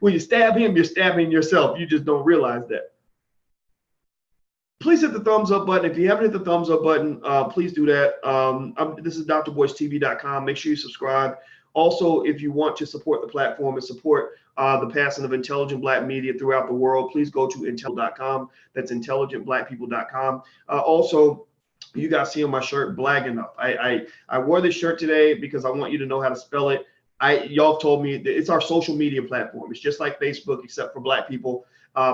when you stab him, you're stabbing yourself. You just don't realize that. Please hit the thumbs up button. If you haven't hit the thumbs up button, please do that. This is drboystv.com. Make sure you subscribe. Also, if you want to support the platform and support the passing of intelligent Black media throughout the world, please go to intelligent.com. That's intelligentblackpeople.com. Also, you guys see on my shirt, Black Enough. I wore this shirt today because I want you to know how to spell it. Y'all told me that it's our social media platform. It's just like Facebook, except for Black people.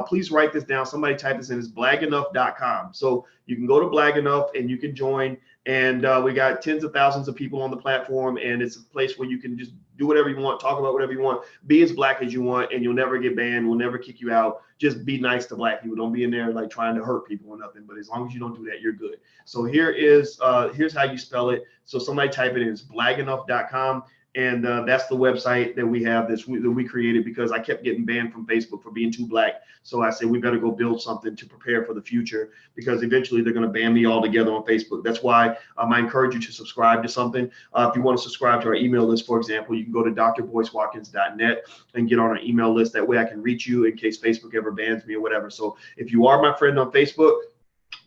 Please write this down. Somebody type this in. It's blackenough.com. So you can go to Black Enough and you can join. And we got tens of thousands of people on the platform. And it's a place where you can just do whatever you want, talk about whatever you want, be as Black as you want, and you'll never get banned. We'll never kick you out. Just be nice to Black people. Don't be in there like trying to hurt people or nothing. But as long as you don't do that, you're good. So here's how you spell it. So somebody type it in. It's blackenough.com. And that's the website that we have that we created, because I kept getting banned from Facebook for being too Black. So I said, we better go build something to prepare for the future, because eventually they're going to ban me altogether on Facebook. That's why I encourage you to subscribe to something. If you want to subscribe to our email list, for example, you can go to drboycewatkins.net and get on our email list. That way I can reach you in case Facebook ever bans me or whatever. So if you are my friend on Facebook,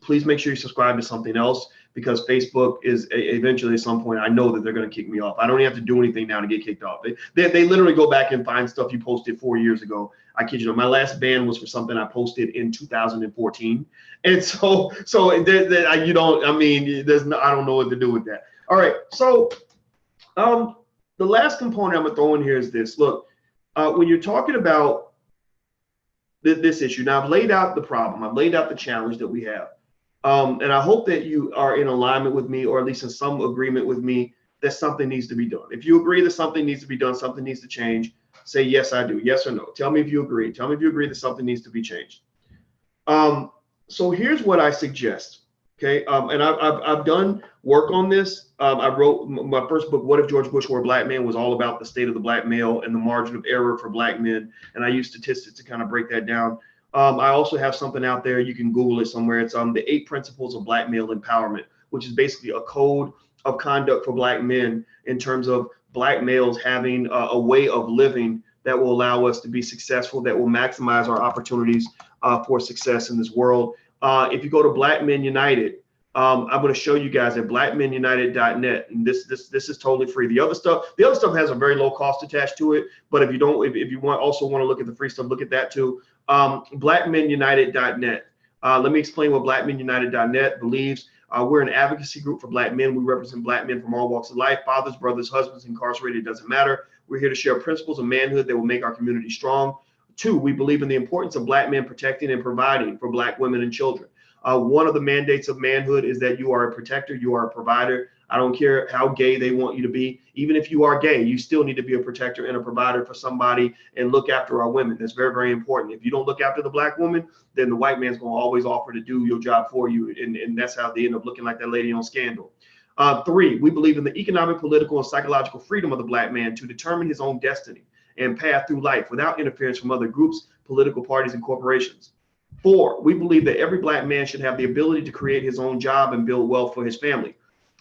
please make sure you subscribe to something else, because Facebook is eventually at some point, I know that they're going to kick me off. I don't have to do anything now to get kicked off. They literally go back and find stuff you posted 4 years ago. I kid you not. My last ban was for something I posted in 2014. And so I don't know what to do with that. All right. So The last component I'm gonna throw in here is this. Look, when you're talking about this issue, now I've laid out the problem, I've laid out the challenge that we have. And I hope that you are in alignment with me, or at least in some agreement with me, that something needs to be done. If you agree that something needs to be done, something needs to change, say, yes, I do. Yes or no. Tell me if you agree. Tell me if you agree that something needs to be changed. So here's what I suggest. Okay. And I've done work on this. I wrote my first book, What If George Bush Were a Black Man, was all about the state of the black male and the margin of error for black men. And I use statistics to kind of break that down. I also have something out there. You can Google it somewhere. It's the 8 Principles of Black Male Empowerment, which is basically a code of conduct for black men in terms of black males having a way of living that will allow us to be successful, that will maximize our opportunities for success in this world. If you go to Black Men United, I'm going to show you guys at blackmenunited.net, and this is totally free. The other stuff has a very low cost attached to it. But if you don't, if you also want to look at the free stuff, look at that too. Blackmenunited.net. Let me explain what blackmenunited.net believes. We're an advocacy group for black men. We represent black men from all walks of life, fathers, brothers, husbands, incarcerated, it doesn't matter. We're here to share principles of manhood that will make our community strong. 2, we believe in the importance of black men protecting and providing for black women and children. One of the mandates of manhood is that you are a protector, you are a provider. I don't care how gay they want you to be. Even if you are gay, you still need to be a protector and a provider for somebody and look after our women. That's very, very important. If you don't look after the black woman, then the white man's going to always offer to do your job for you. And that's how they end up looking like that lady on Scandal. 3, we believe in the economic, political, and psychological freedom of the black man to determine his own destiny and path through life without interference from other groups, political parties, and corporations. 4, we believe that every black man should have the ability to create his own job and build wealth for his family.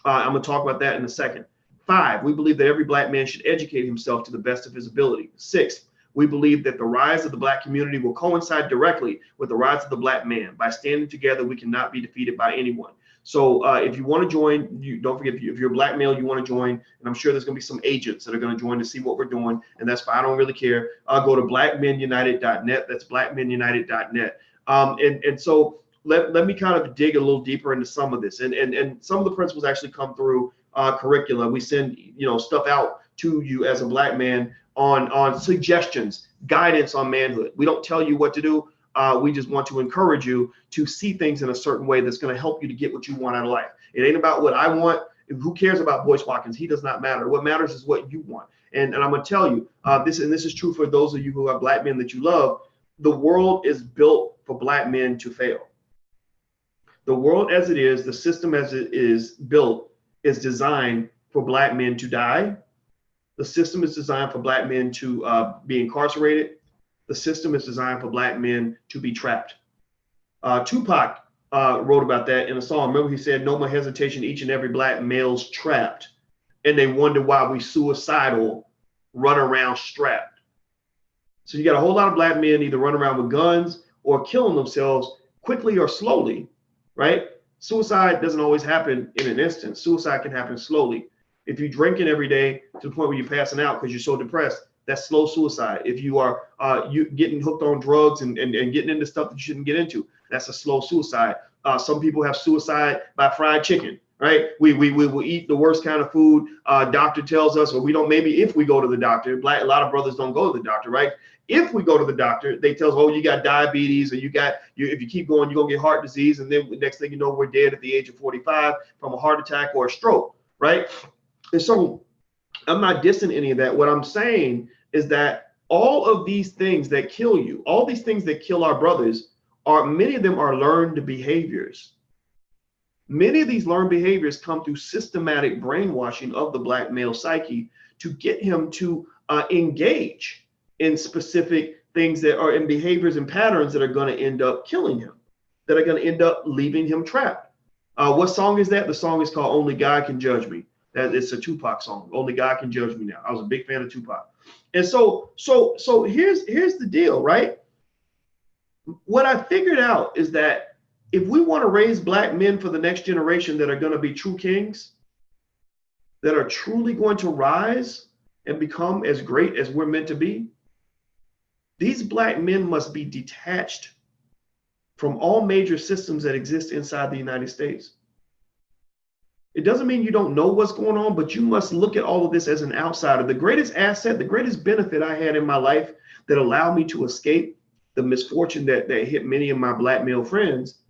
I'm going to talk about that in a second. 5, we believe that every black man should educate himself to the best of his ability. 6, we believe that the rise of the black community will coincide directly with the rise of the black man. By standing together, we cannot be defeated by anyone. So if you want to join, don't forget, if you're a black male, you want to join, and I'm sure there's going to be some agents that are going to join to see what we're doing, and that's fine. I don't really care. Go to blackmenunited.net. That's blackmenunited.net. And so let me kind of dig a little deeper into some of this, and some of the principles actually come through curricula. We send stuff out to you as a black man on suggestions, guidance on manhood. We don't tell you what to do. We just want to encourage you to see things in a certain way that's going to help you to get what you want out of life. It ain't about what I want. Who cares about Boyce Watkins? He does not matter. What matters is what you want. And I'm going to tell you this is true for those of you who have black men that you love. The world is built for black men to fail. The world as it is, the system as it is built, is designed for black men to die. The system is designed for black men to be incarcerated. The system is designed for black men to be trapped. Tupac wrote about that in a song. Remember, he said, "No more hesitation, each and every black male's trapped. And they wonder why we suicidal, run around strapped." So you got a whole lot of black men either run around with guns or killing themselves quickly or slowly, right? Suicide doesn't always happen in an instant. Suicide can happen slowly. If you're drinking every day to the point where you're passing out because you're so depressed, that's slow suicide. If you are you getting hooked on drugs and getting into stuff that you shouldn't get into, that's a slow suicide. Some people have suicide by fried chicken, right? We will eat the worst kind of food. Doctor tells us, or we don't, maybe if we go to the doctor, a lot of brothers don't go to the doctor, right? If we go to the doctor, they tell us, oh, you got diabetes, or if you keep going, you're going to get heart disease. And then the next thing you know, we're dead at the age of 45 from a heart attack or a stroke, right? And so I'm not dissing any of that. What I'm saying is that all of these things that kill you, all these things that kill our brothers, many of them are learned behaviors. Many of these learned behaviors come through systematic brainwashing of the black male psyche to get him to engage in specific things that are in behaviors and patterns that are going to end up killing him, that are going to end up leaving him trapped. What song is that? The song is called "Only God Can Judge Me." It's a Tupac song. Only God can judge me now. I was a big fan of Tupac. And so here's the deal, right? What I figured out is that if we want to raise black men for the next generation that are going to be true kings, that are truly going to rise and become as great as we're meant to be, these black men must be detached from all major systems that exist inside the United States. It doesn't mean you don't know what's going on, but you must look at all of this as an outsider. The greatest asset, the greatest benefit I had in my life that allowed me to escape the misfortune that hit many of my black male friends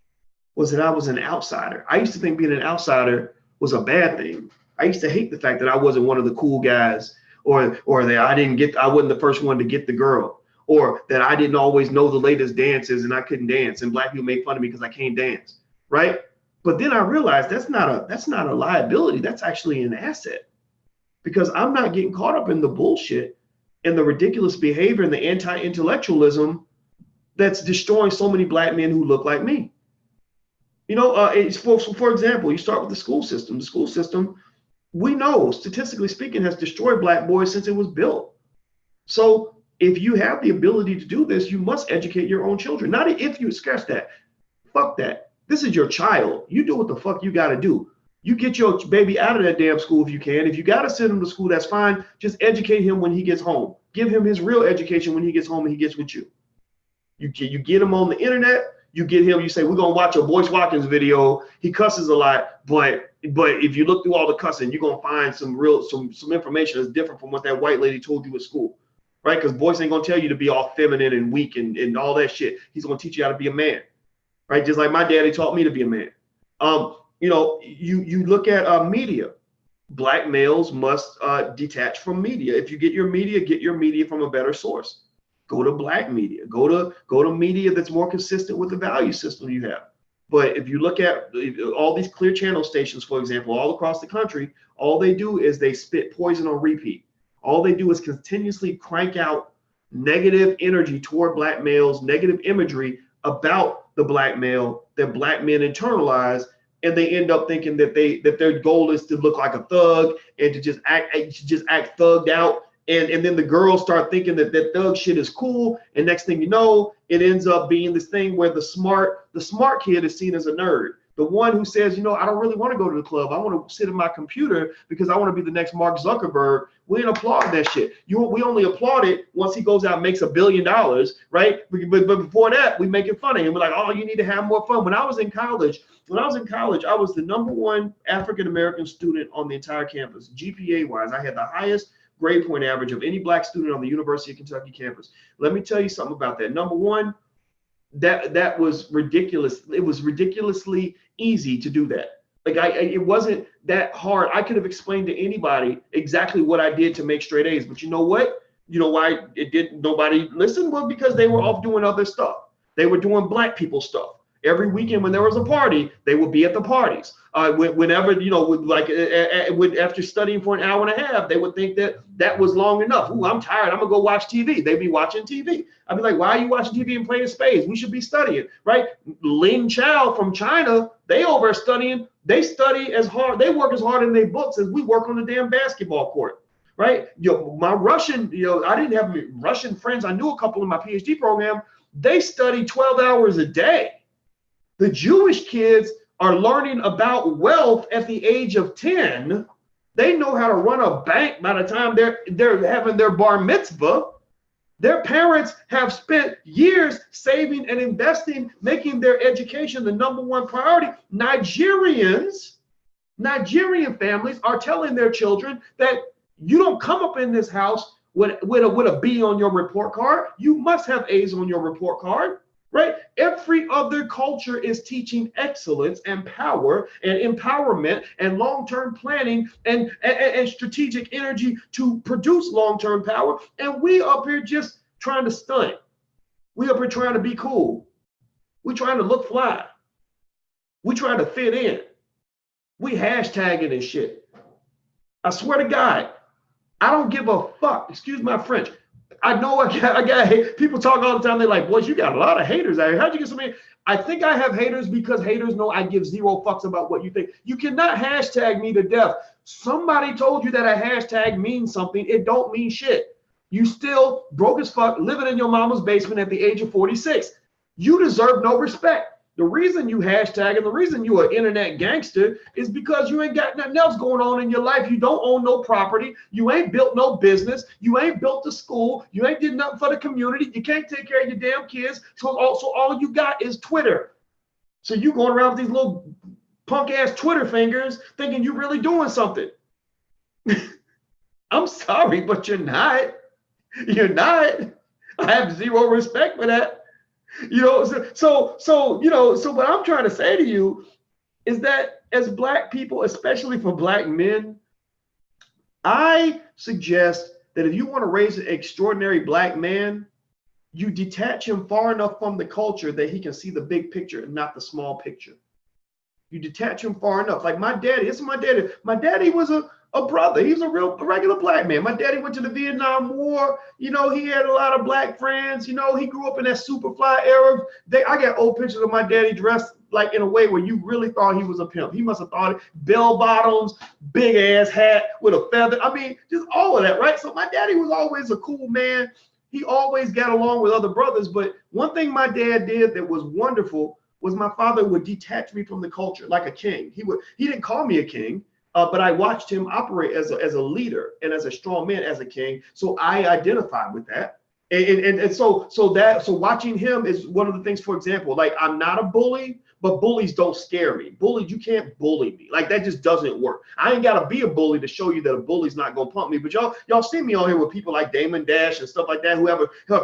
was that I was an outsider. I used to think being an outsider was a bad thing. I used to hate the fact that I wasn't one of the cool guys, or that I wasn't the first one to get the girl, or that I didn't always know the latest dances and I couldn't dance, and black people make fun of me because I can't dance, right? But then I realized that's not a liability. That's actually an asset, because I'm not getting caught up in the bullshit and the ridiculous behavior and the anti-intellectualism that's destroying so many black men who look like me. It's for example, you start with the school system. The school system, we know, statistically speaking, has destroyed black boys since it was built. So if you have the ability to do this, you must educate your own children. Not if you scratch that. Fuck that. This is your child. You do what the fuck you got to do. You get your baby out of that damn school if you can. If you got to send him to school, that's fine. Just educate him when he gets home. Give him his real education when he gets home and he gets with you. You get him on the internet. You get him, you say, we're going to watch a Boyce Watkins video. He cusses a lot, but if you look through all the cussing, you're going to find some information that's different from what that white lady told you at school, right? Because Boyce ain't going to tell you to be all feminine and weak and all that shit. He's going to teach you how to be a man, right? Just like my daddy taught me to be a man. You look at media. Black males must detach from media. If you get your media from a better source. Go to black media. Go to media that's more consistent with the value system you have. But if you look at all these clear channel stations, for example, all across the country, all they do is they spit poison on repeat. All they do is continuously crank out negative energy toward black males, negative imagery about the black male that black men internalize, and they end up thinking that their goal is to look like a thug and to just act thugged out. And then the girls start thinking that thug shit is cool. And next thing you know, it ends up being this thing where the smart kid is seen as a nerd. The one who says, I don't really want to go to the club. I want to sit at my computer because I want to be the next Mark Zuckerberg. We didn't applaud that shit. We only applaud it once he goes out and makes $1 billion, right? But before that, we make it funny. And we're like, oh, you need to have more fun. When I was in college, I was the #1 African-American student on the entire campus. GPA-wise, I had the highest grade point average of any black student on the University of Kentucky campus. Let me tell you something about that. Number one, that was ridiculous. It was ridiculously easy to do that. It wasn't that hard. I could have explained to anybody exactly what I did to make straight A's. But you know what? You know why nobody listened? Well, because they were off doing other stuff. They were doing black people stuff. Every weekend when there was a party, they would be at the parties. Whenever, after studying for an hour and a half, they would think that was long enough. Ooh, I'm tired. I'm going to go watch TV. They'd be watching TV. I'd be like, why are you watching TV and playing spades? We should be studying, right? Ling Chow from China, they over studying. They study as hard. They work as hard in their books as we work on the damn basketball court, right? My Russian, I didn't have Russian friends. I knew a couple in my PhD program. They study 12 hours a day. The Jewish kids are learning about wealth at the age of 10. They know how to run a bank by the time they're having their bar mitzvah. Their parents have spent years saving and investing, making their education the #1 priority. Nigerian families are telling their children that you don't come up in this house with a B on your report card. You must have A's on your report card. Right? Every other culture is teaching excellence and power and empowerment and long-term planning and strategic energy to produce long-term power. And we up here just trying to stunt. We up here trying to be cool. We trying to look fly. We trying to fit in. We hashtagging and shit. I swear to God, I don't give a fuck. Excuse my French. I know I got people talk all the time. They're like, boys, you got a lot of haters out here. How'd you get so many? I think I have haters because haters know I give 0 fucks about what you think. You cannot hashtag me to death. Somebody told you that a hashtag means something. It don't mean shit. You still broke as fuck, living in your mama's basement at the age of 46. You deserve no respect. The reason you hashtag and the reason you are internet gangster is because you ain't got nothing else going on in your life. You don't own no property. You ain't built no business. You ain't built a school. You ain't did nothing for the community. You can't take care of your damn kids. So all you got is Twitter. So you going around with these little punk ass Twitter fingers thinking you're really doing something. I'm sorry, but you're not. You're not. I have zero respect for that. You know, so what I'm trying to say to you is that as black people, especially for black men, I suggest that if you want to raise an extraordinary black man, you detach him far enough from the culture that he can see the big picture and not the small picture. You detach him far enough. Like my daddy, this is my daddy. My daddy was a brother. He was a regular black man. My daddy went to the Vietnam War. You know, he had a lot of black friends. You know, he grew up in that Superfly era. I got old pictures of my daddy dressed like in a way where you really thought he was a pimp. He must have thought bell bottoms, big ass hat with a feather. I mean, just all of that, right? So my daddy was always a cool man. He always got along with other brothers. But one thing my dad did that was wonderful was my father would detach me from the culture like a king. He didn't call me a king, but I watched him operate as a leader and as a strong man, as a king. So I identified with that. And so watching him is one of the things, for example, like I'm not a bully, but bullies don't scare me. Bullies, you can't bully me. Like that just doesn't work. I ain't gotta be a bully to show you that a bully's not gonna pump me. But y'all see me on here with people like Damon Dash and stuff like that who have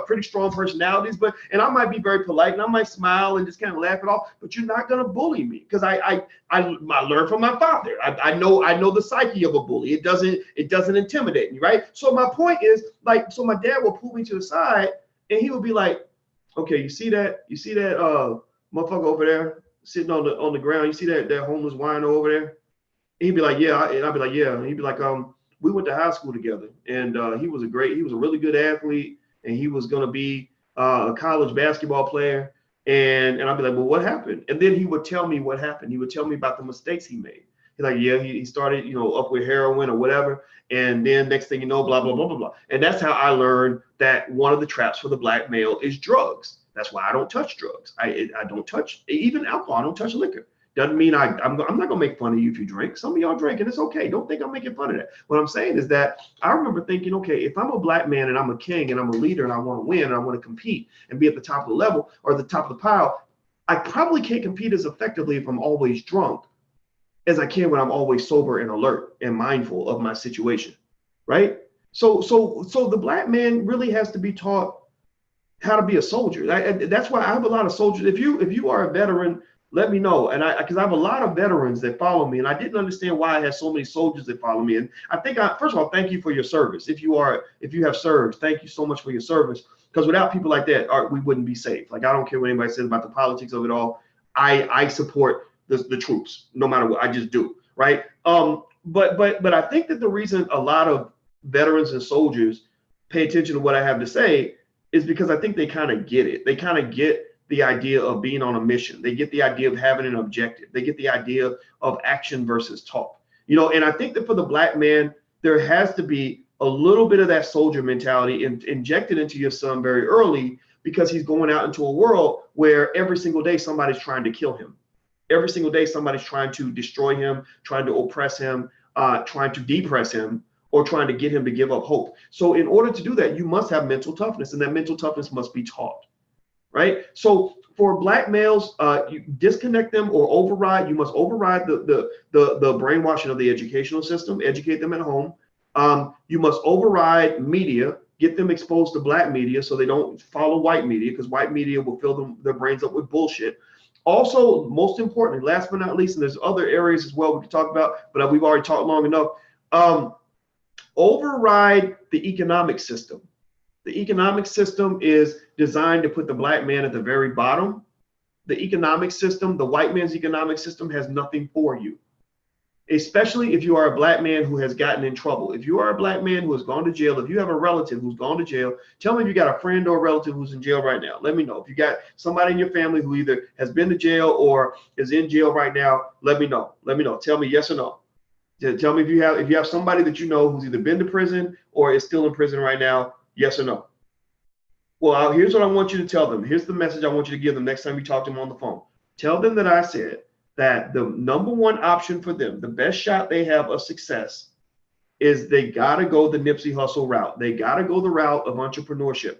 pretty strong personalities. And I might be very polite and I might smile and just kind of laugh it off. But you're not gonna bully me because I learned from my father. I know the psyche of a bully. It doesn't intimidate me, right? So my point is so my dad will pull me to the side and he would be like, okay, you see that motherfucker over there sitting on the ground. You see that homeless wino over there? And he'd be like, yeah. And I'd be like, yeah. And he'd be like, we went to high school together, and he was a really good athlete, and he was gonna be a college basketball player. And I'd be like, well, what happened? And then he would tell me what happened. He would tell me about the mistakes he made. He's like, yeah, he started, up with heroin or whatever. And then next thing you know, blah, blah, blah, blah, blah. And that's how I learned that one of the traps for the black male is drugs. That's why I don't touch drugs. I don't touch even alcohol. I don't touch liquor. Doesn't mean I'm not gonna make fun of you if you drink. Some of y'all drink and it's okay. Don't think I'm making fun of that. What I'm saying is that I remember thinking, okay, if I'm a black man and I'm a king and I'm a leader and I want to win and I want to compete and be at the top of the level or the top of the pile, I probably can't compete as effectively if I'm always drunk as I can when I'm always sober and alert and mindful of my situation, right? So the black man really has to be taught how to be a soldier. That's why I have a lot of soldiers. If you are a veteran, let me know. And because I have a lot of veterans that follow me, and I didn't understand why I had so many soldiers that follow me. And I think first of all, thank you for your service. If you have served, thank you so much for your service. Because without people like that, we wouldn't be safe. Like I don't care what anybody says about the politics of it all. I support the troops, no matter what. I just do, right? But I think that the reason a lot of veterans and soldiers pay attention to what I have to say is because I think they kind of get it. They kind of get the idea of being on a mission. They get the idea of having an objective. They get the idea of action versus talk. And I think that for the black man, there has to be a little bit of that soldier mentality injected into your son very early, because he's going out into a world where every single day somebody's trying to kill him. Every single day somebody's trying to destroy him, trying to oppress him, trying to depress him, or trying to get him to give up hope. So in order to do that, you must have mental toughness, and that mental toughness must be taught, right? So for black males, you disconnect them or override. You must override the brainwashing of the educational system. Educate them at home. You must override media. Get them exposed to black media so they don't follow white media, because white media will fill their brains up with bullshit. Also, most importantly, last but not least, and there's other areas as well we can talk about, but we've already talked long enough. Override the economic system. The economic system is designed to put the black man at the very bottom. The economic system, the white man's economic system, has nothing for you, especially if you are a black man who has gotten in trouble. If you are a black man who has gone to jail, if you have a relative who's gone to jail, tell me if you got a friend or a relative who's in jail right now. Let me know. If you got somebody in your family who either has been to jail or is in jail right now, let me know. Let me know. Tell me yes or no. Tell me if you have somebody that you know who's either been to prison or is still in prison right now, yes or no. Well, here's what I want you to tell them. Here's the message I want you to give them next time you talk to them on the phone. Tell them that I said that the number one option for them, the best shot they have of success, is they got to go the Nipsey Hussle route. They got to go the route of entrepreneurship.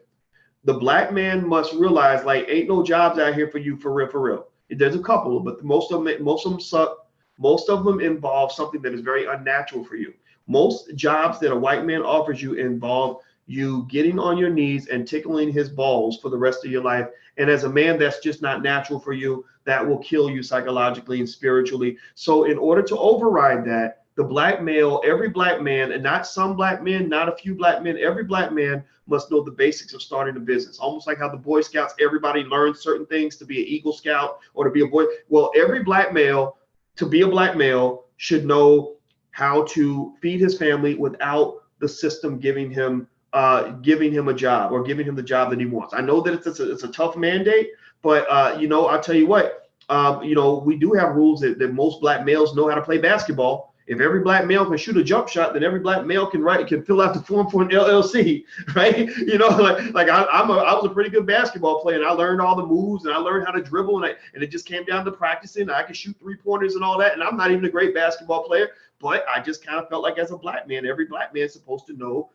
The black man must realize, like, ain't no jobs out here for you for real, for real. There's a couple, but most of them suck. Most of them involve something that is very unnatural for you. Most jobs that a white man offers you involve you getting on your knees and tickling his balls for the rest of your life. And as a man, that's just not natural for you. That will kill you psychologically and spiritually. So in order to override that, the black male, every black man, and not some black men, not a few black men, every black man must know the basics of starting a business. Almost like how the Boy Scouts, everybody learns certain things to be an Eagle Scout or to be a boy. Well, every black male, to be a black male, should know how to feed his family without the system giving him a job or giving him the job that he wants. I know that it's a tough mandate, but I'll tell you what, we do have rules that most black males know how to play basketball. If every black male can shoot a jump shot, then every black male can fill out the form for an LLC, right? I was a pretty good basketball player, and I learned all the moves, and I learned how to dribble, and it just came down to practicing. I could shoot 3-pointers and all that, and I'm not even a great basketball player, but I just kind of felt like as a black man, every black man is supposed to know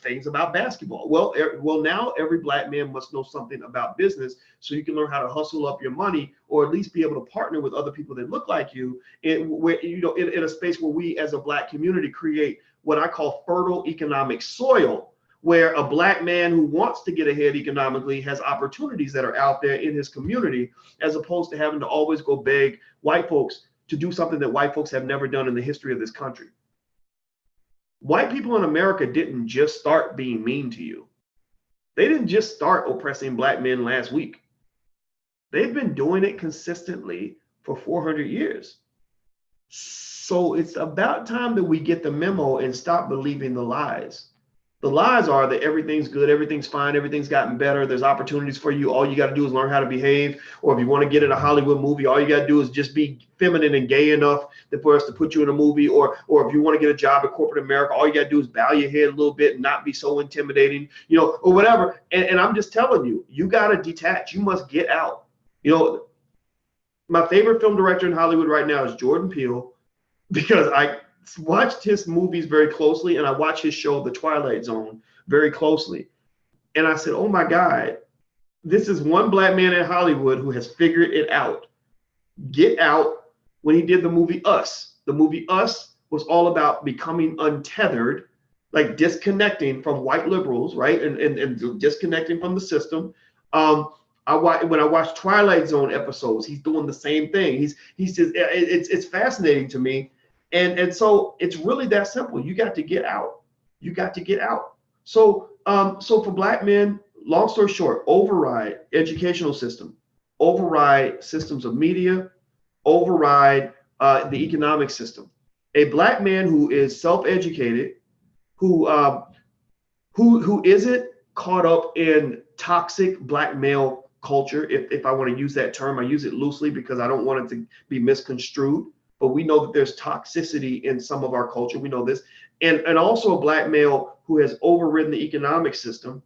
things about basketball. Well, now every black man must know something about business, so you can learn how to hustle up your money, or at least be able to partner with other people that look like you, in a space where we as a black community create what I call fertile economic soil, where a black man who wants to get ahead economically has opportunities that are out there in his community, as opposed to having to always go beg white folks to do something that white folks have never done in the history of this country. White people in America didn't just start being mean to you. They didn't just start oppressing black men last week. They've been doing it consistently for 400 years. So it's about time that we get the memo and stop believing the lies. The lies are that everything's good, everything's fine, everything's gotten better, there's opportunities for you. All you got to do is learn how to behave. Or if you want to get in a Hollywood movie, all you got to do is just be feminine and gay enough for us to put you in a movie. Or if you want to get a job at corporate America, all you got to do is bow your head a little bit and not be so intimidating, or whatever. And I'm just telling you, you got to detach. You must get out. My favorite film director in Hollywood right now is Jordan Peele, because I watched his movies very closely, and I watched his show, The Twilight Zone, very closely. And I said, oh my God, this is one black man in Hollywood who has figured it out. Get Out, when he did the movie Us. The movie Us was all about becoming untethered, like disconnecting from white liberals, right? And disconnecting from the system. When I watch Twilight Zone episodes, he's doing the same thing. He says it's fascinating to me. And so it's really that simple. You got to get out. You got to get out. So for black men, long story short, override educational system, override systems of media, override the economic system. A black man who is self-educated, who isn't caught up in toxic black male culture, if I want to use that term, I use it loosely because I don't want it to be misconstrued. But we know that there's toxicity in some of our culture. We know this. And also a black male who has overridden the economic system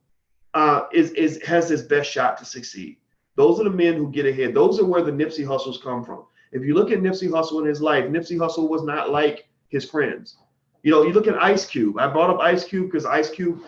has his best shot to succeed. Those are the men who get ahead. Those are where the Nipsey Hussles come from. If you look at Nipsey Hussle in his life, Nipsey Hussle was not like his friends. You look at Ice Cube. I brought up Ice Cube because Ice Cube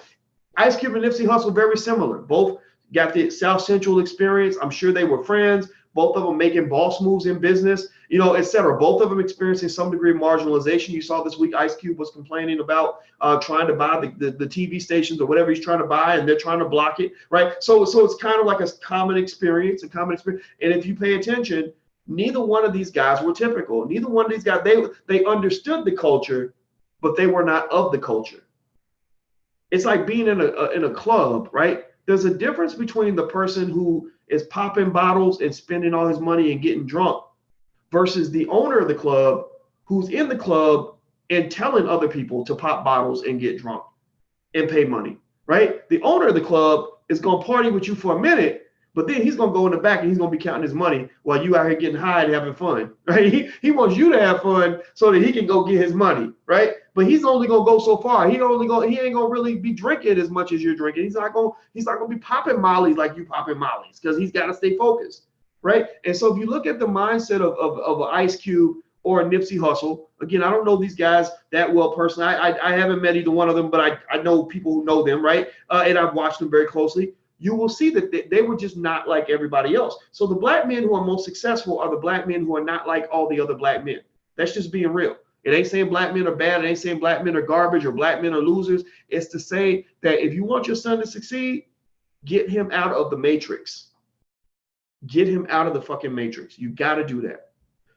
and Nipsey Hussle very similar. Both got the South Central experience. I'm sure they were friends. Both of them making boss moves in business, et cetera. Both of them experiencing some degree of marginalization. You saw this week, Ice Cube was complaining about trying to buy the TV stations or whatever he's trying to buy, and they're trying to block it, right? So it's kind of like a common experience. And if you pay attention, neither one of these guys were typical. Neither one of these guys, they understood the culture, but they were not of the culture. It's like being in a club, right? There's a difference between the person who is popping bottles and spending all his money and getting drunk versus the owner of the club who's in the club and telling other people to pop bottles and get drunk and pay money, right? The owner of the club is going to party with you for a minute, but then he's going to go in the back and he's going to be counting his money while you out here getting high and having fun, right? He wants you to have fun so that he can go get his money, right? But he's only going to go so far. He ain't going to really be drinking as much as you're drinking. He's not going to be popping mollies like you popping mollies because he's got to stay focused, right? And so if you look at the mindset of an Ice Cube or a Nipsey Hussle, again, I don't know these guys that well personally. I haven't met either one of them, but I know people who know them, right? And I've watched them very closely. You will see that they were just not like everybody else. So the black men who are most successful are the black men who are not like all the other black men. That's just being real. It ain't saying black men are bad. It ain't saying black men are garbage or black men are losers. It's to say that if you want your son to succeed, get him out of the matrix. Get him out of the fucking matrix. You got to do that.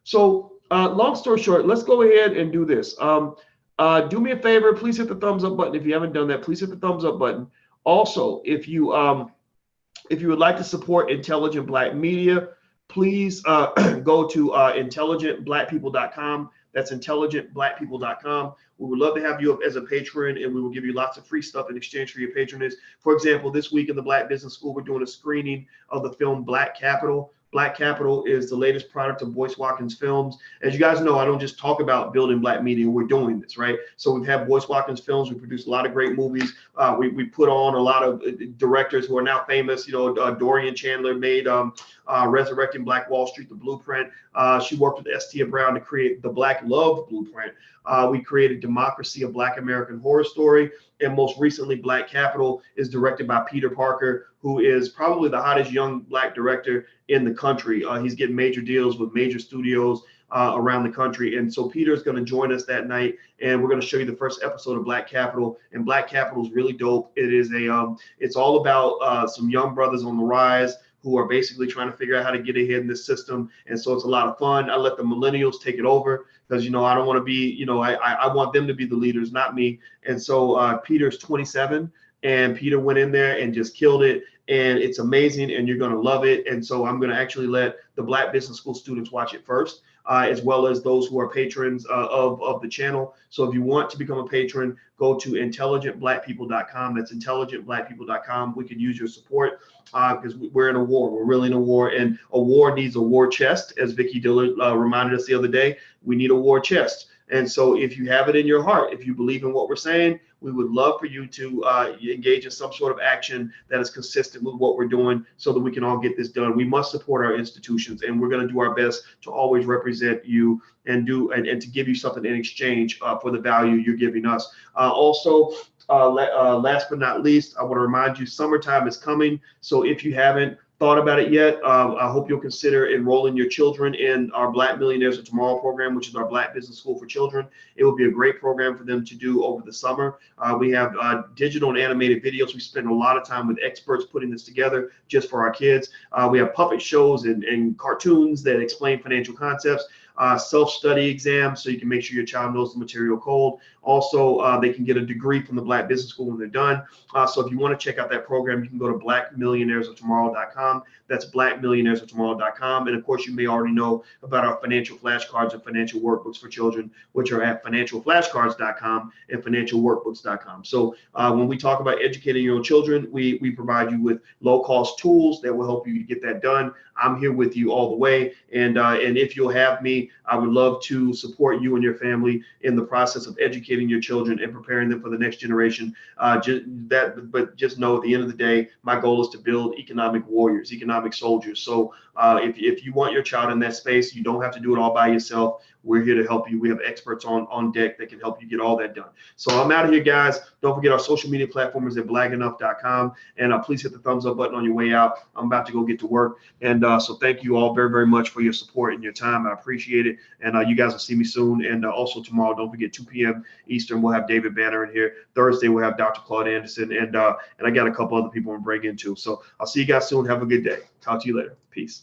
So long story short, let's go ahead and do this. Do me a favor, please hit the thumbs up button. If you haven't done that, please hit the thumbs up button. Also, if you would like to support intelligent black media, please go to intelligentblackpeople.com. That's intelligentblackpeople.com. We would love to have you up as a patron, and we will give you lots of free stuff in exchange for your patronage. For example, this week in the Black Business School, we're doing a screening of the film Black Capital. Black Capital is the latest product of Boyce Watkins Films. As you guys know, I don't just talk about building black media. We're doing this, right? So we've had Boyce Watkins Films. We produce a lot of great movies. We put on a lot of directors who are now famous. You know, Dorian Chandler made Resurrecting Black Wall Street, The Blueprint. She worked with Estia Brown to create the Black Love Blueprint. We created Democracy, a Black American Horror Story. And most recently, Black Capital is directed by Peter Parker, who is probably the hottest young black director in the country. He's getting major deals with major studios around the country. And so Peter's going to join us that night, and we're going to show you the first episode of Black Capital. And Black Capital is really dope. It is it's all about some young brothers on the rise who are basically trying to figure out how to get ahead in this system. And so it's a lot of fun. I let the millennials take it over because, you know, I don't want to be, you know, I want them to be the leaders, not me. And so Peter's 27, and Peter went in there and just killed it. And it's amazing, and you're going to love it. And so I'm going to actually let the Black Business School students watch it first, as well as those who are patrons of the channel. So if you want to become a patron, go to intelligentblackpeople.com. That's intelligentblackpeople.com. We could use your support because we're in a war. We're really in a war, and a war needs a war chest. As Vicky Dillard reminded us the other day, we need a war chest. And so if you have it in your heart, if you believe in what we're saying, we would love for you to engage in some sort of action that is consistent with what we're doing so that we can all get this done. We must support our institutions, and we're going to do our best to always represent you and to give you something in exchange for the value you're giving us. Also, last but not least, I want to remind you, summertime is coming. So if you haven't thought about it yet, I hope you'll consider enrolling your children in our Black Millionaires of Tomorrow program, which is our Black Business School for children. It will be a great program for them to do over the summer. We have digital and animated videos. We spend a lot of time with experts putting this together just for our kids. We have puppet shows and cartoons that explain financial concepts. Self-study exams so you can make sure your child knows the material cold. Also, they can get a degree from the Black Business School when they're done. So if you want to check out that program, you can go to blackmillionairesoftomorrow.com. That's blackmillionairesoftomorrow.com. And of course, you may already know about our financial flashcards and financial workbooks for children, which are at financialflashcards.com and financialworkbooks.com. So when we talk about educating your children, we provide you with low-cost tools that will help you get that done. I'm here with you all the way. And if you'll have me, I would love to support you and your family in the process of educating your children and preparing them for the next generation. But just know at the end of the day, my goal is to build economic warriors, economic soldiers. So if you want your child in that space, you don't have to do it all by yourself. We're here to help you. We have experts on deck that can help you get all that done. So I'm out of here, guys. Don't forget our social media platform is at blagenough.com. And please hit the thumbs up button on your way out. I'm about to go get to work. And so thank you all very, very much for your support and your time. I appreciate it. And you guys will see me soon. And also tomorrow, don't forget 2 p.m. Eastern, we'll have David Banner in here. Thursday, we'll have Dr. Claude Anderson. And I got a couple other people I'm bringing in too. So I'll see you guys soon. Have a good day. Talk to you later. Peace.